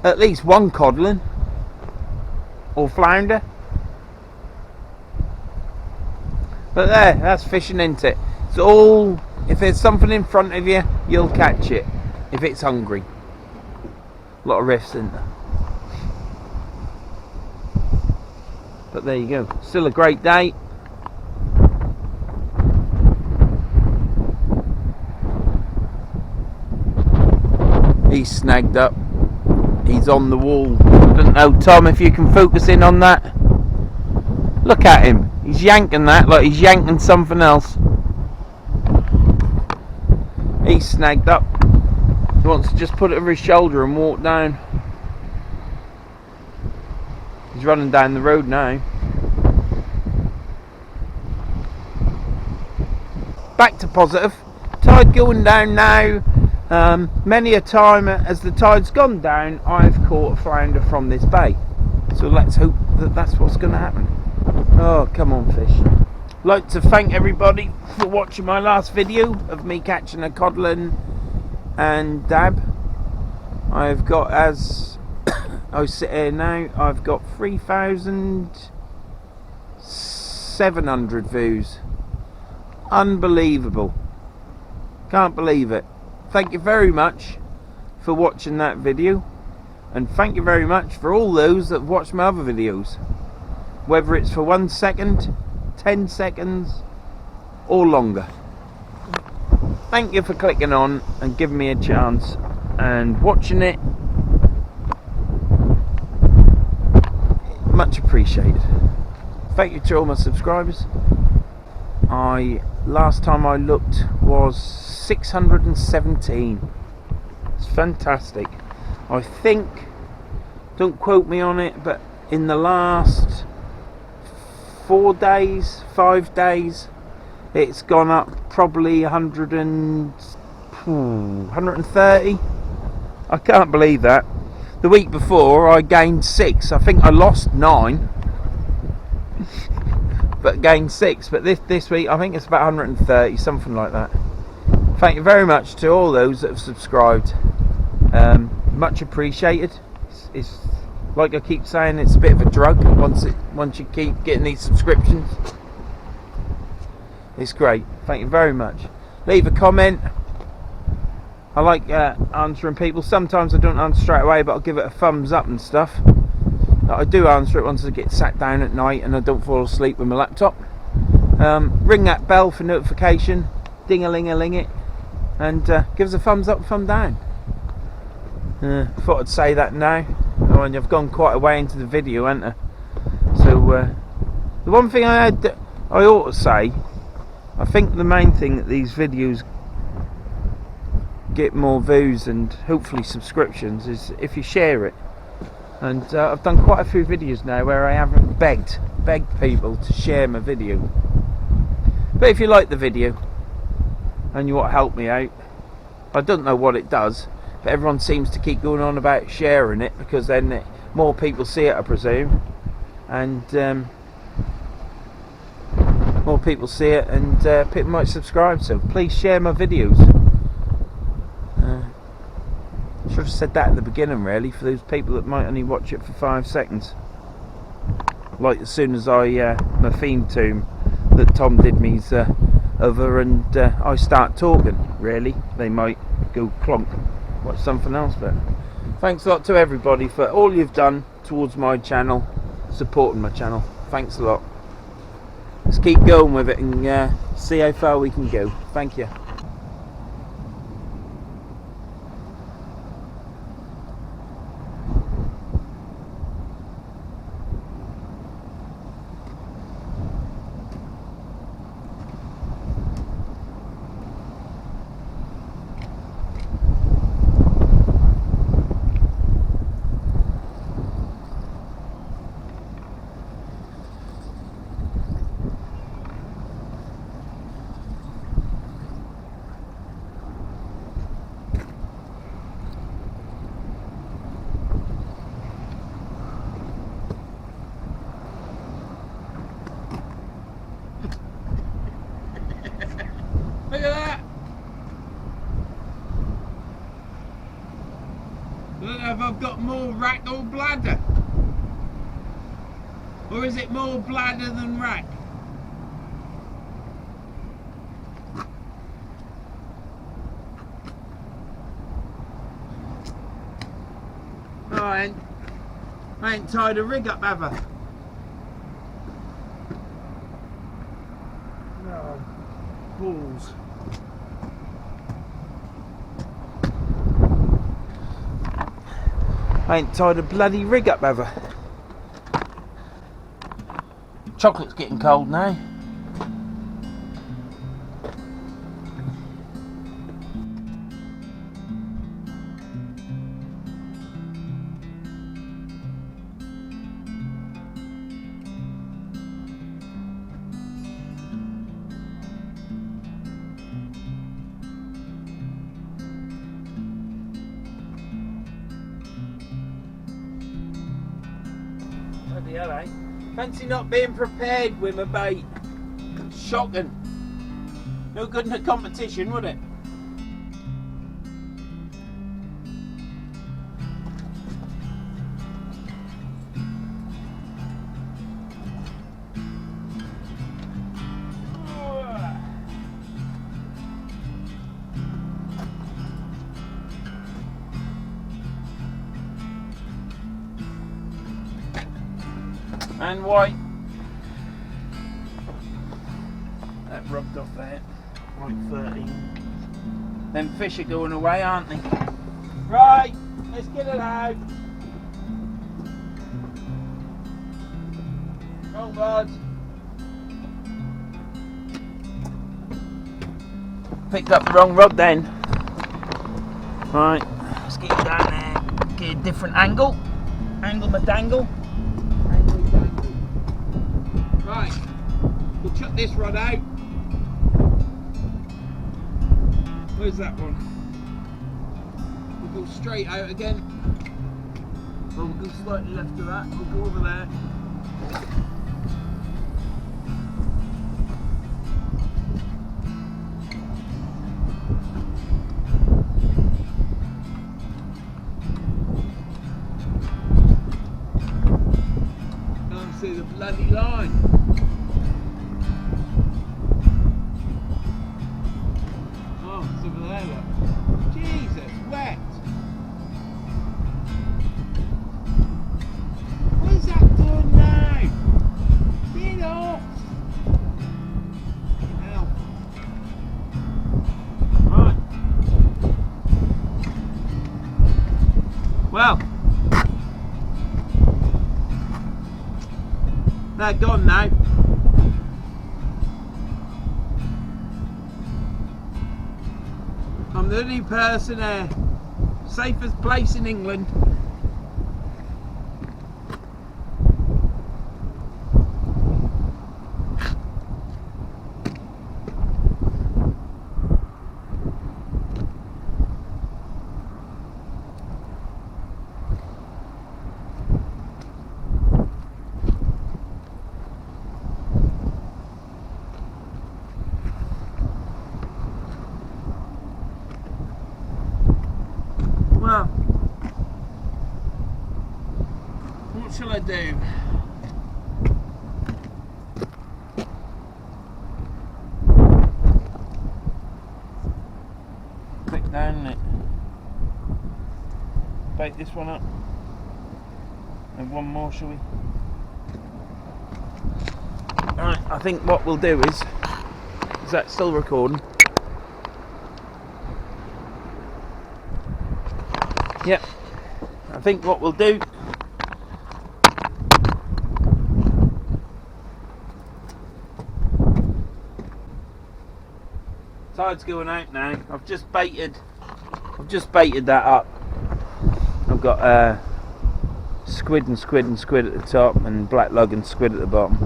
at least 1 codling or flounder. But there, that's fishing, isn't it? It's all, if there's something in front of you, you'll catch it if it's hungry. A lot of riffs, isn't there? But there you go, still a great day. He's snagged up. He's on the wall. I don't know, Tom, if you can focus in on that. Look at him. He's yanking that like he's yanking something else. He's snagged up. He wants to just put it over his shoulder and walk down. He's running down the road now. Back to positive. Tide going down now. Many a time as the tide's gone down, I've caught a flounder from this bay. So let's hope that that's what's going to happen. Oh, come on, fish. I'd like to thank everybody for watching my last video of me catching a codling and dab. I've got, as I sit here now, I've got 3,700 views. Unbelievable. Can't believe it. Thank you very much for watching that video, and thank you very much for all those that have watched my other videos, whether it's for 1 second, 10 seconds or longer. Thank you for clicking on and giving me a chance and watching it. Much appreciated. Thank you to all my subscribers. Last time I looked was 617. It's fantastic. I think, don't quote me on it, but in the last 4 days, 5 days, it's gone up probably 130. I can't believe that. The week before I gained 6. I think I lost 9 but gained 6. But this week I think it's about 130, something like that. Thank you very much to all those that have subscribed. Much appreciated. It's like I keep saying, it's a bit of a drug once you keep getting these subscriptions. It's great. Thank you very much. Leave a comment. I like answering people. Sometimes I don't answer straight away, but I'll give it a thumbs up and stuff. I do answer it once I get sat down at night and I don't fall asleep with my laptop. Ring that bell for notification. Ding-a-ling-a-ling it. And give us a thumbs up, thumb down. Thought I'd say that now. Oh, and I've gone quite a way into the video, haven't I? So the one thing I ought to say, I think the main thing that these videos get more views and hopefully subscriptions is if you share it. And I've done quite a few videos now where I haven't begged people to share my video. But if you like the video and you want to help me out, I don't know what it does, but everyone seems to keep going on about sharing it, because then more people see it, I presume, and more people see it and people might subscribe. So please share my videos. Should have said that at the beginning, really, for those people that might only watch it for 5 seconds. Like as soon as my theme tune that Tom did me's over and I start talking, really, they might go clonk, watch something else. But thanks a lot to everybody for all you've done towards my channel, supporting my channel. Thanks a lot. Let's keep going with it and see how far we can go. Thank you. Look at that! Look if I've got more rack or bladder. Or is it more bladder than rack? Oh, I ain't tied a rig up, have I? No. Balls. I ain't tied a bloody rig up, have I? Chocolate's getting cold now. Bloody hell, eh? Fancy not being prepared with my bait. Shocking. No good in a competition, would it? and white. That rubbed off there. Right, 13. Them fish are going away, aren't they? Right, let's get it out. Wrong rod. Picked up the wrong rod then. Right, let's get it down there. Get a different angle. Angle my dangle. Angle my dangle. Right, we'll chuck this rod out. Where's that one? We'll go straight out again. Well, we'll go slightly left of that. We'll go over there. Can't see the bloody line. Oh, it's over there, look. Jesus, wet. What is that doing now? Get off. Hell. Right. Well, they're gone now. I'm the only person here. Safest place in England. Well, what shall I do? Click down it. Bait this one up. And one more, shall we? Alright, I think what we'll do is that still recording? Yep, I think what we'll do tide's going out now. I've just baited that up. I've got squid and squid and squid at the top and black lug and squid at the bottom.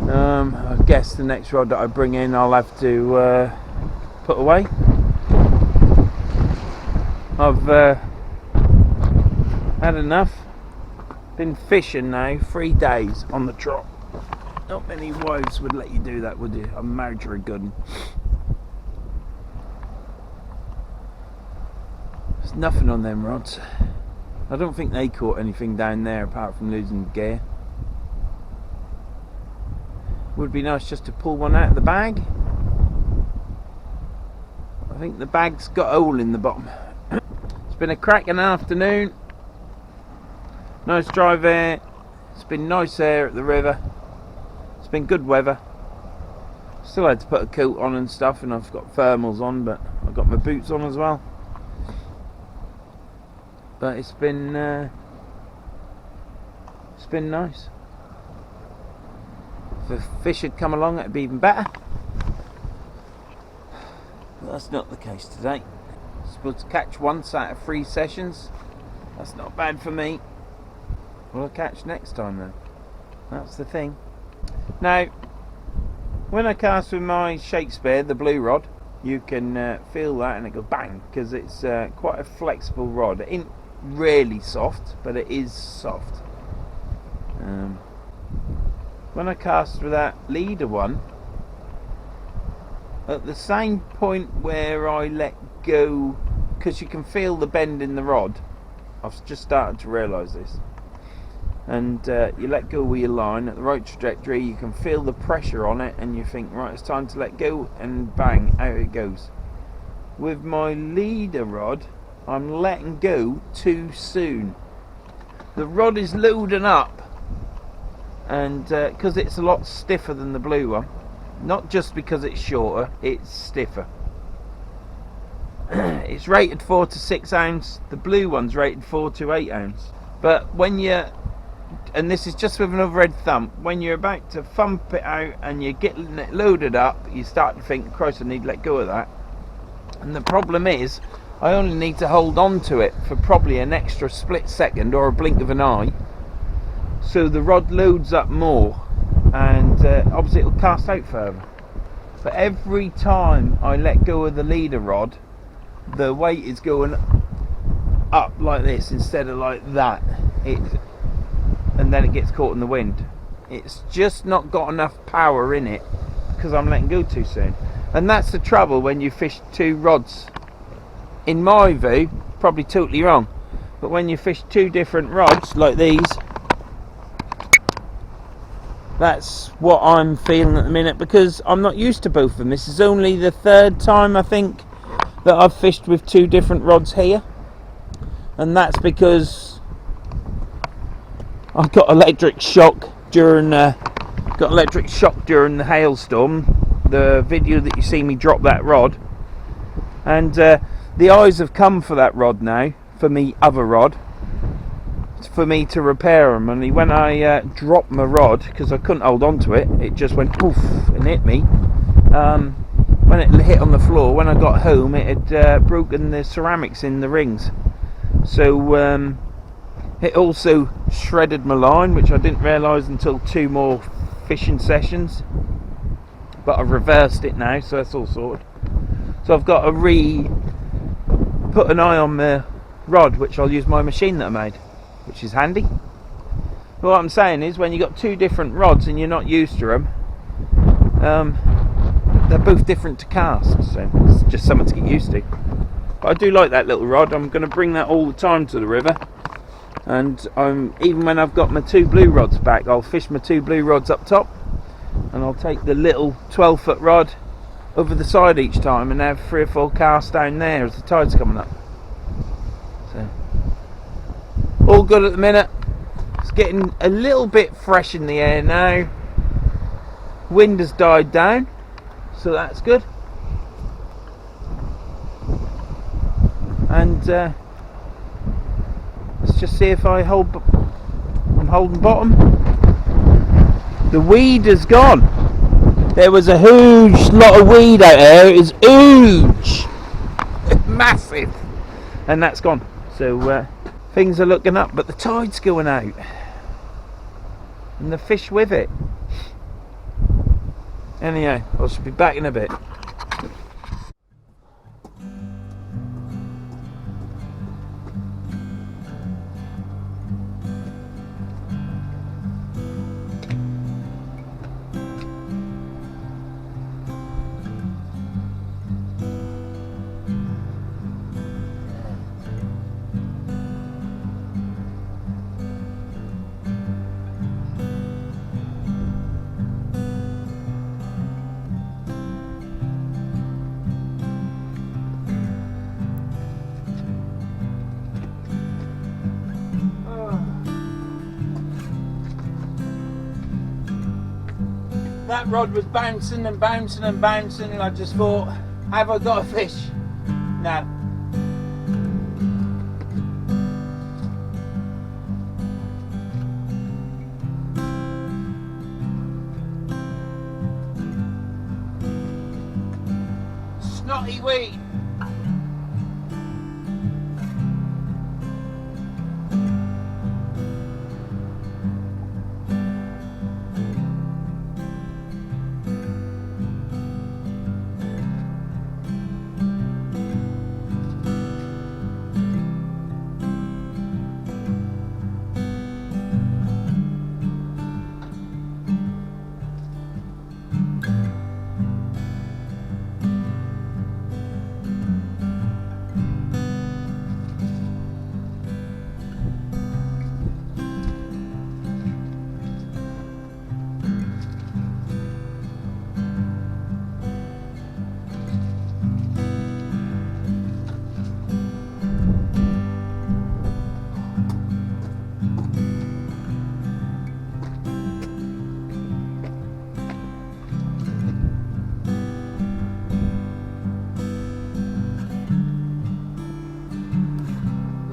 I guess the next rod that I bring in I'll have to put away. I've had enough. Been fishing now 3 days on the trot. Not many wives would let you do that, would you? I'm married to a good one. There's nothing on them rods. I don't think they caught anything down there apart from losing gear. Would be nice just to pull one out of the bag. I think the bag's got a hole in the bottom. It's been a cracking afternoon. Nice drive there. It's been nice air at the river. It's been good weather. Still had to put a coat on and stuff, and I've got thermals on, but I've got my boots on as well. But it's been nice. If the fish had come along, it'd be even better. But that's not the case today. Supposed to catch once out of 3 sessions. That's not bad for me. Will I catch next time though? That's the thing. Now, when I cast with my Shakespeare, the blue rod, you can feel that and it goes bang, because it's quite a flexible rod. It ain't really soft, but it is soft. When I cast with that leader one, at the same point where I let go, because you can feel the bend in the rod, I've just started to realise this, and you let go with your line at the right trajectory, you can feel the pressure on it and you think, right, it's time to let go, and bang, out it goes. With my leader rod, I'm letting go too soon. the rod is loading up, and because it's a lot stiffer than the blue one, not just because it's shorter, it's stiffer. It's rated 4 to 6 ounce, the blue one's rated 4 to 8 ounce. But when you're, and this is just with another red thumb, when you're about to thump it out and you're getting it loaded up, you start to think, Christ, I need to let go of that. And the problem is, I only need to hold on to it for probably an extra split second or a blink of an eye, so the rod loads up more, and obviously it'll cast out further. But every time I let go of the leader rod, the weight is going up like this instead of like that, and then it gets caught in the wind. It's just not got enough power in it because I'm letting go too soon. And that's the trouble when you fish two rods. In my view, probably totally wrong, but when you fish two different rods like these, that's what I'm feeling at the minute, because I'm not used to both of them. This is only the third time I think that I've fished with two different rods here, and that's because I got electric shock during the hailstorm. The video that you see me drop that rod, and the eyes have come for that rod now, for me other rod, for me to repair them. And when I dropped my rod, because I couldn't hold on to it, it just went poof and hit me. When it hit on the floor, when I got home, it had broken the ceramics in the rings. So it also shredded my line, which I didn't realise until 2 more fishing sessions. But I've reversed it now, so that's all sorted. So I've got to put an eye on the rod, which I'll use my machine that I made, which is handy. But what I'm saying is, when you've got two different rods and you're not used to them, they're both different to cast, so it's just something to get used to. But I do like that little rod. I'm going to bring that all the time to the river, and even when I've got my 2 blue rods back, I'll fish my 2 blue rods up top, and I'll take the little 12-foot rod over the side each time and have 3 or 4 casts down there as the tide's coming up. So all good at the minute. It's getting a little bit fresh in the air now. Wind has died down, so that's good. And let's just see if I'm holding bottom. The weed is gone. There was a huge lot of weed out there. It is huge, massive, and that's gone. So things are looking up, but the tide's going out, and the fish with it. Anyhow, I should be back in a bit. That rod was bouncing and bouncing and bouncing, and I just thought, have I got a fish? No. Snotty weed.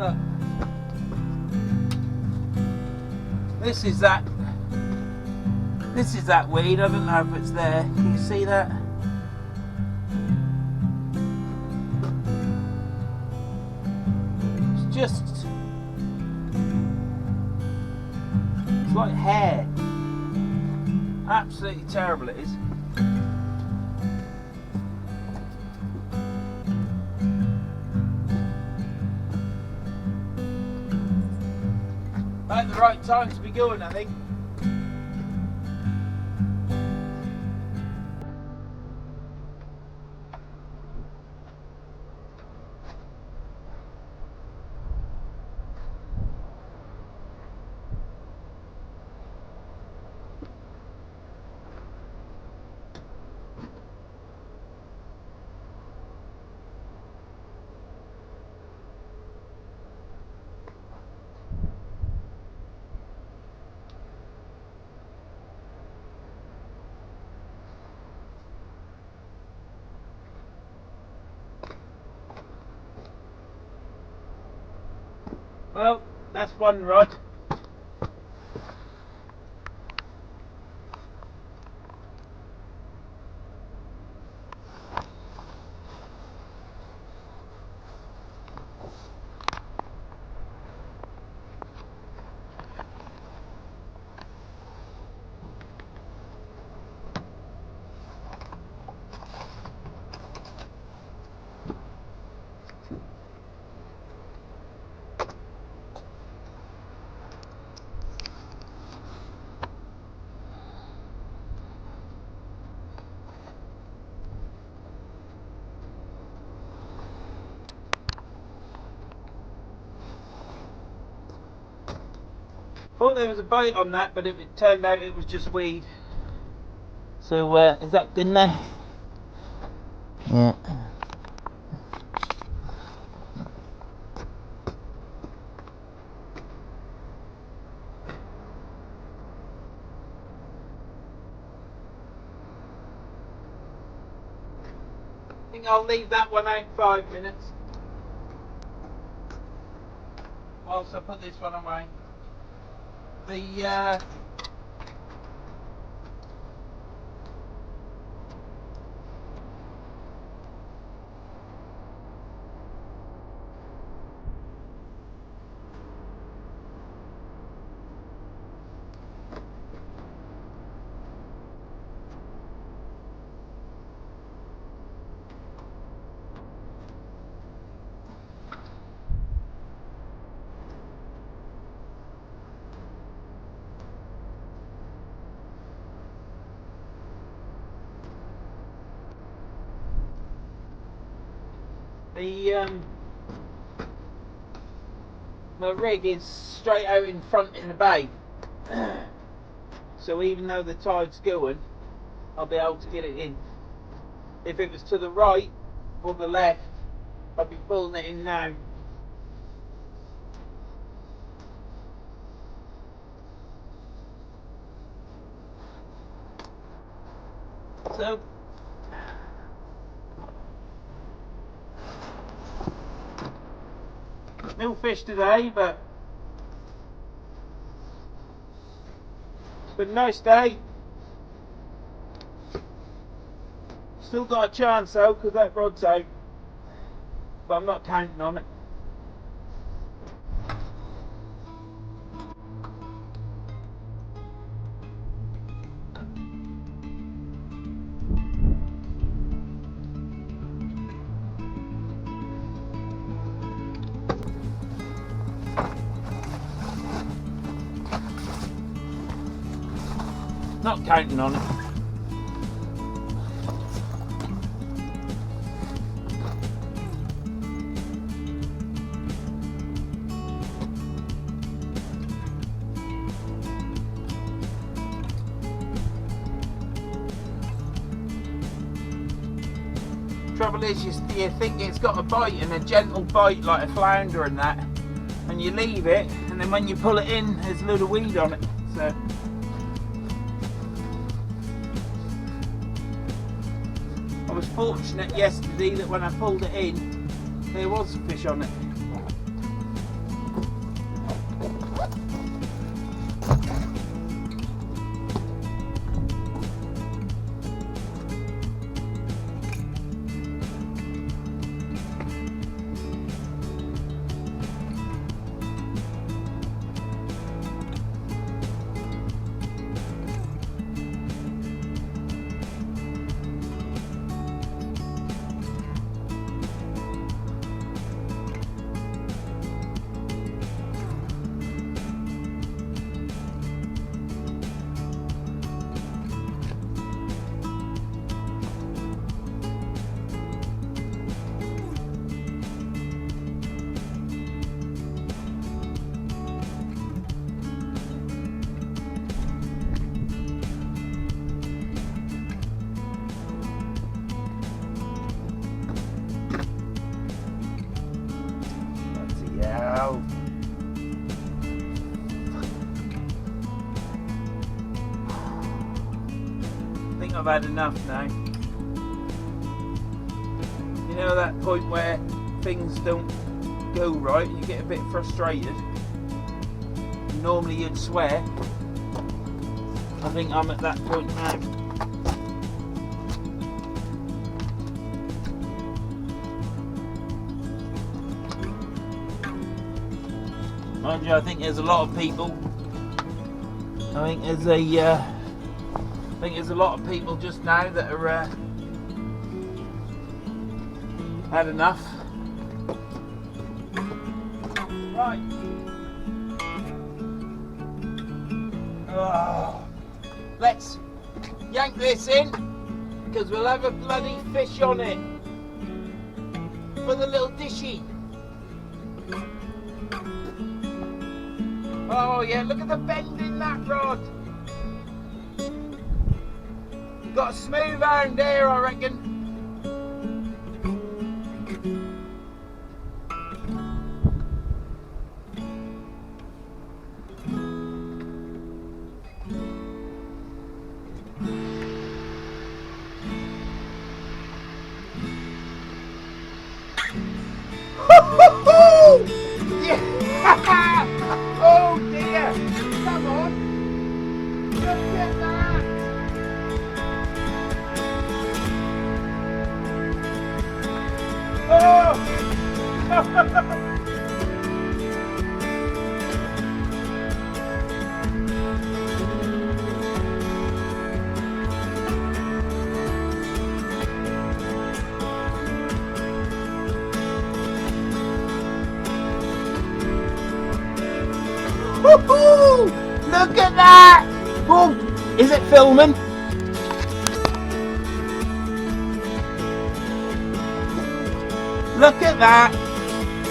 Look. This is that weed. I don't know if it's there. Can you see that? It's like hair. Absolutely terrible it is. At the right time to be going, I think. Well, that's one rod. Thought there was a bite on that, but it turned out it was just weed. So is that good now? Yeah. I think I'll leave that one out 5 minutes whilst I put this one away. My rig is straight out in front in the bay, so even though the tide's going, I'll be able to get it in. If it was to the right or the left, I'd be pulling it in now. So no fish today, but it's been a nice day. Still got a chance though, because that rod's out, but I'm not counting on it. Not counting on it. Trouble is, you think it's got a bite, and a gentle bite like a flounder and that, and you leave it, and then when you pull it in, there's a load of weed on it. So I was fortunate yesterday that when I pulled it in, there was a fish on it. go. I think I've had enough now. You know that point where things don't go right and you get a bit frustrated? Normally you'd swear. I think I'm at that point now. Mind you, I think there's a lot of people. I think there's a lot of people just now that are had enough. Right. Oh, let's yank this in because we'll have a bloody fish on it for the little dishy. Oh yeah, look at the bend in that rod. You've got a smooth iron there, I reckon. Yeah! Oh dear! Come on! Look at that! Oh! Woohoo! Look at that! Oh, is it filming? Look at that!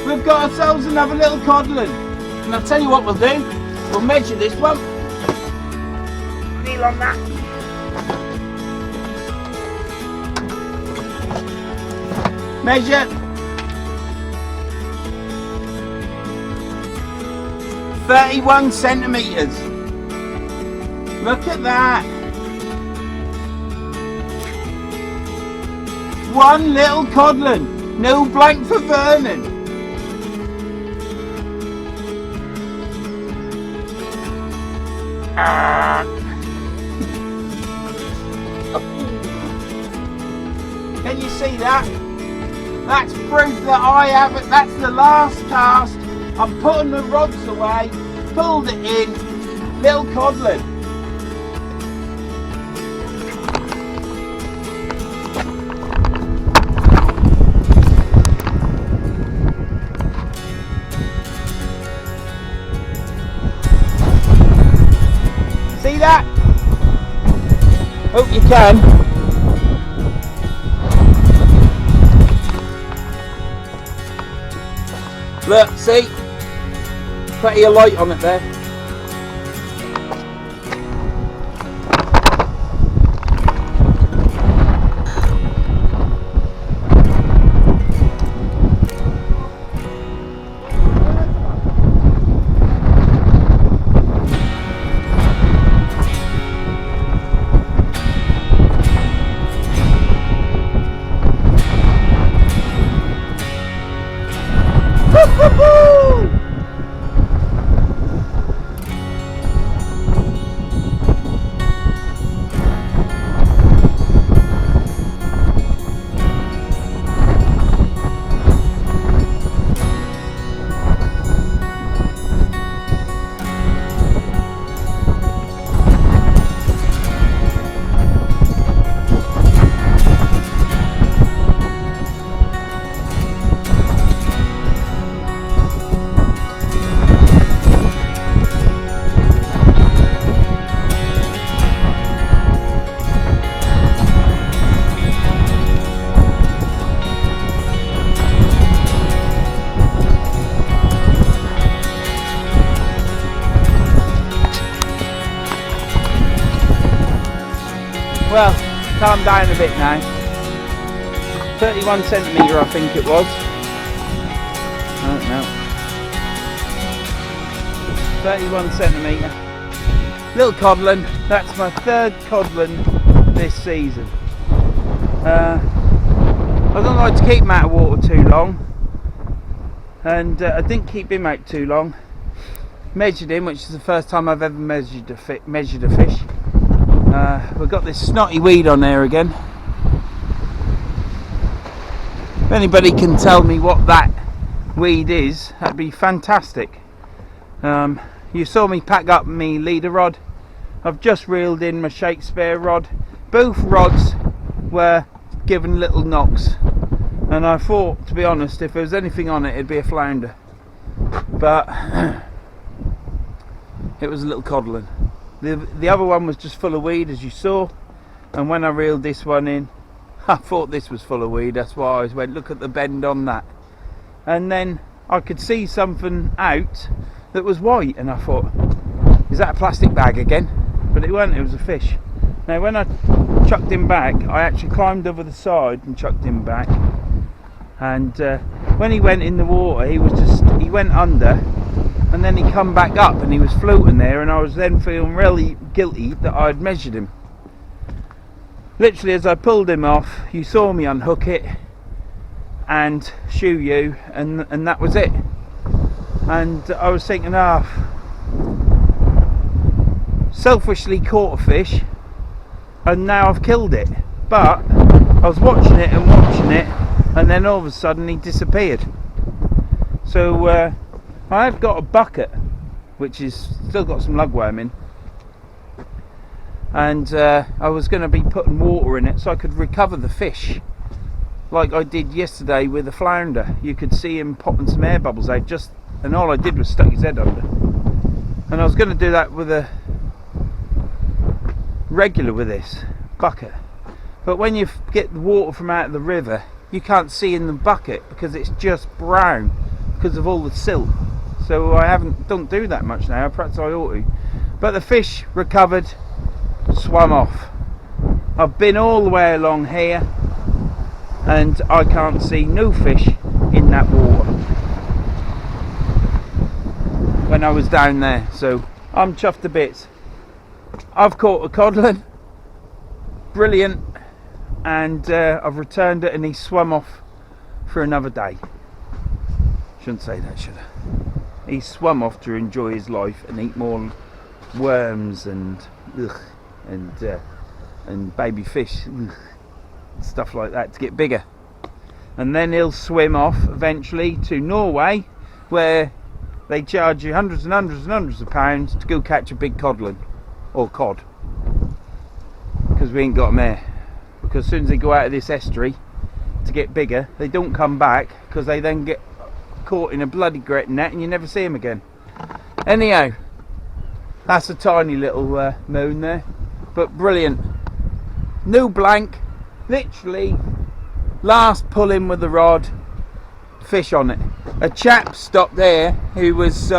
We've got ourselves another little codling. And I'll tell you what we'll do. We'll measure this one. Reel on that. Measure. 31 centimetres. Look at that. One little codling. No blank for Vernon. Can you see that? That's proof that I haven't. That's the last cast. I'm putting the rods away, pulled it in, little codling. See that? Hope you can. Look, see? Plenty of light on it there. Well, calm down a bit now. 31 centimetre I think it was. I don't know. 31 centimetre. Little codling. That's my third codling this season. I don't like to keep him out of water too long, and I didn't keep him out too long. Measured him, which is the first time I've ever measured a fish. We've got this snotty weed on there again. If anybody can tell me what that weed is, that'd be fantastic. You saw me pack up my leader rod. I've just reeled in my Shakespeare rod. Both rods were given little knocks, and I thought, to be honest, if there was anything on it, it'd be a flounder, but it was a little codling. The other one was just full of weed, as you saw, and when I reeled this one in, I thought this was full of weed. That's why I went, look at the bend on that, and then I could see something out that was white, and I thought, is that a plastic bag again? But it wasn't, it was a fish. Now when I chucked him back, I actually climbed over the side and chucked him back, and when he went in the water, he went under, and then he come back up and he was floating there, and I was then feeling really guilty that I'd measured him. Literally as I pulled him off, you saw me unhook it and shoo you, and that was it. And I was thinking, selfishly caught a fish, and now I've killed it. But I was watching it, and then all of a sudden he disappeared. So I've got a bucket which is still got some lugworm in, and I was going to be putting water in it so I could recover the fish like I did yesterday with the flounder. You could see him popping some air bubbles out, and all I did was stuck his head under. And I was going to do that with a regular with this bucket, but when you get the water from out of the river, you can't see in the bucket because it's just brown because of all the silt. So I don't do that much now. Perhaps I ought to. But the fish recovered, swam off. I've been all the way along here, and I can't see no fish in that water when I was down there. So I'm chuffed to bits. I've caught a codling, brilliant, and I've returned it, and he swam off for another day. Shouldn't say that, should I? He swam off to enjoy his life and eat more worms and baby fish, stuff like that, to get bigger. And then he'll swim off eventually to Norway, where they charge you hundreds and hundreds and hundreds of pounds to go catch a big codling. Or cod, because we ain't got them there. Because as soon as they go out of this estuary to get bigger, they don't come back, because they then get caught in a bloody grit net and you never see them again. Anyhow, that's a tiny little moon there, but brilliant. No blank, literally last pulling with the rod, fish on it. A chap stopped there who was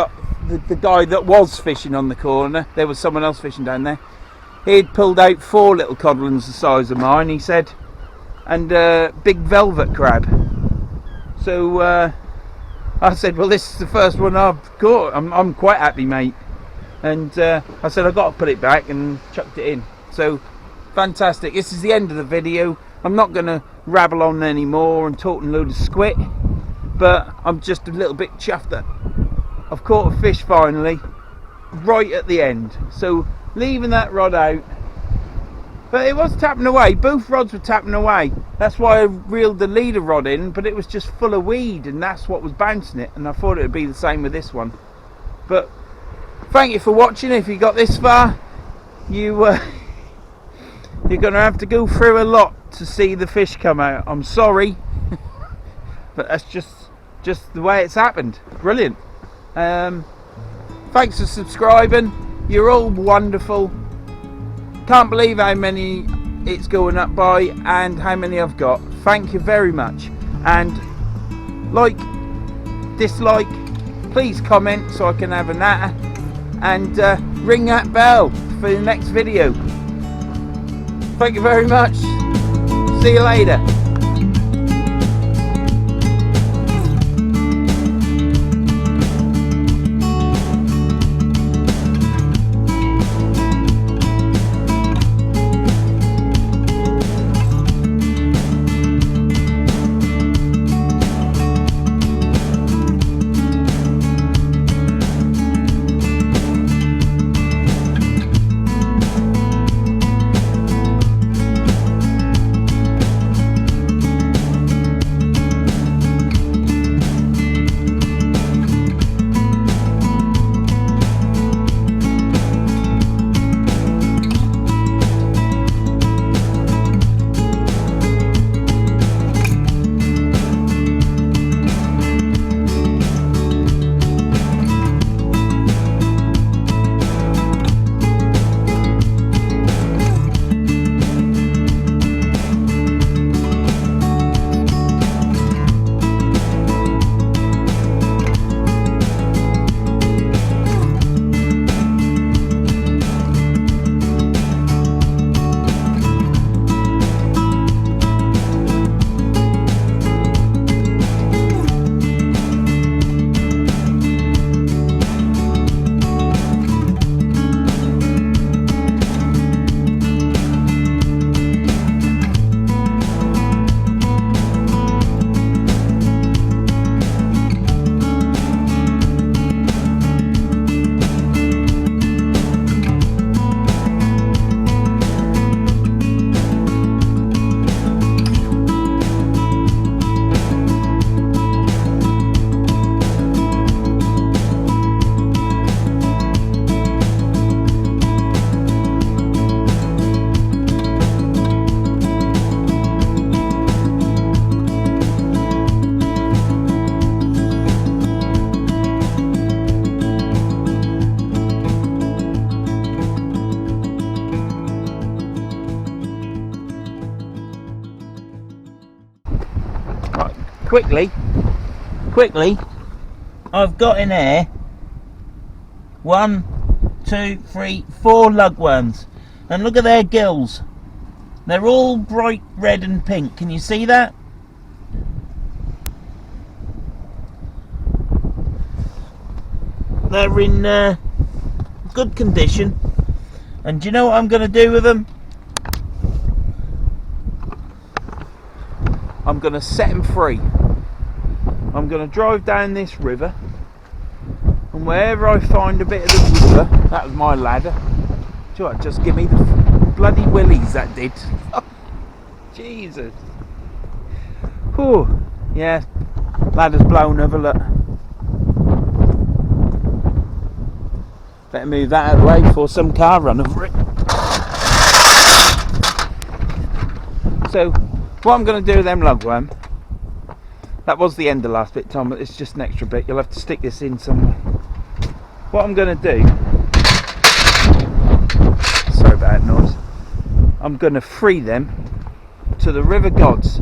the guy that was fishing on the corner. There was someone else fishing down there. He'd pulled out 4 little codlings the size of mine, he said, and a big velvet crab. So I said, well, this is the first one I've caught. I'm quite happy, mate. And I said, I've got to put it back, and chucked it in. So fantastic. This is the end of the video. I'm not going to rabble on anymore and talk a load of squit, but I'm just a little bit chuffed that I've caught a fish finally, right at the end. So leaving that rod out, but it was tapping away. Both rods were tapping away. That's why I reeled the leader rod in, but it was just full of weed, and that's what was bouncing it, and I thought it would be the same with this one. But thank you for watching. If you got this far, you're gonna have to go through a lot to see the fish come out. I'm sorry, but that's just the way it's happened. Brilliant. Thanks for subscribing. You're all wonderful. Can't believe how many it's going up by and how many I've got. Thank you very much. And like, dislike, please comment so I can have a natter, and ring that bell for the next video. Thank you very much. See you later. quickly, I've got in here 1, 2, 3, 4 lugworms, and look at their gills. They're all bright red and pink. Can you see that? They're in good condition. And do you know what I'm going to do with them? I'm going to set them free. I'm going to drive down this river, and wherever I find a bit of the river, that was my ladder. Do you know what? Just give me the bloody willies, that did. Jesus. Whew. Yeah, ladder's blown over, look. Better move that out of the way before some car run over it. So, what I'm going to do with them lugworm, that was the end of the last bit, Tom, but it's just an extra bit. You'll have to stick this in somewhere. What I'm going to do, sorry about that noise, I'm going to free them to the river gods.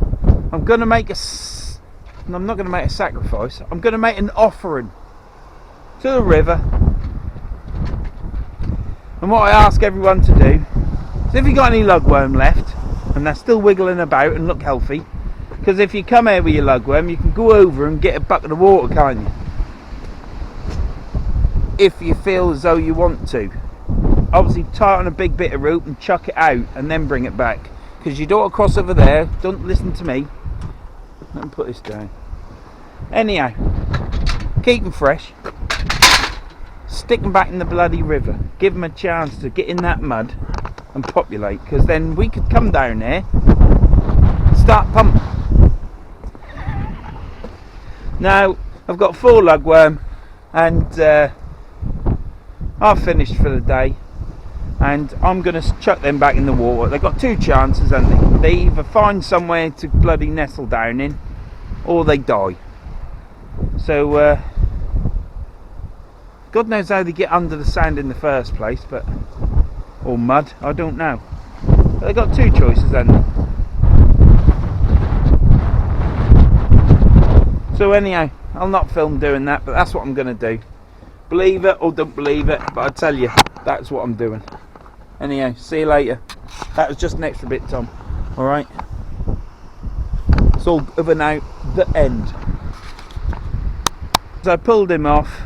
I'm going to make I'm not going to make a sacrifice. I'm going to make an offering to the river. And what I ask everyone to do is, if you got any lugworm left and they're still wiggling about and look healthy, because if you come here with your lugworm, you can go over and get a bucket of water, can't you? If you feel as though you want to. Obviously tie it on a big bit of rope and chuck it out and then bring it back, because you don't want to cross over there. Don't listen to me. Let me put this down. Anyhow, keep them fresh. Stick them back in the bloody river. Give them a chance to get in that mud and populate, because then we could come down there, start pumping. Now I've got 4 lugworm, and I've finished for the day, and I'm going to chuck them back in the water. They've got 2 chances, haven't they? They either find somewhere to bloody nestle down in, or they die. So God knows how they get under the sand in the first place, but or mud, I don't know. But they've got 2 choices, haven't they? So anyhow, I'll not film doing that, but that's what I'm going to do. Believe it or don't believe it, but I tell you, that's what I'm doing. Anyhow, see you later. That was just an extra bit, Tom. Alright? It's all over now, the end. So I pulled him off.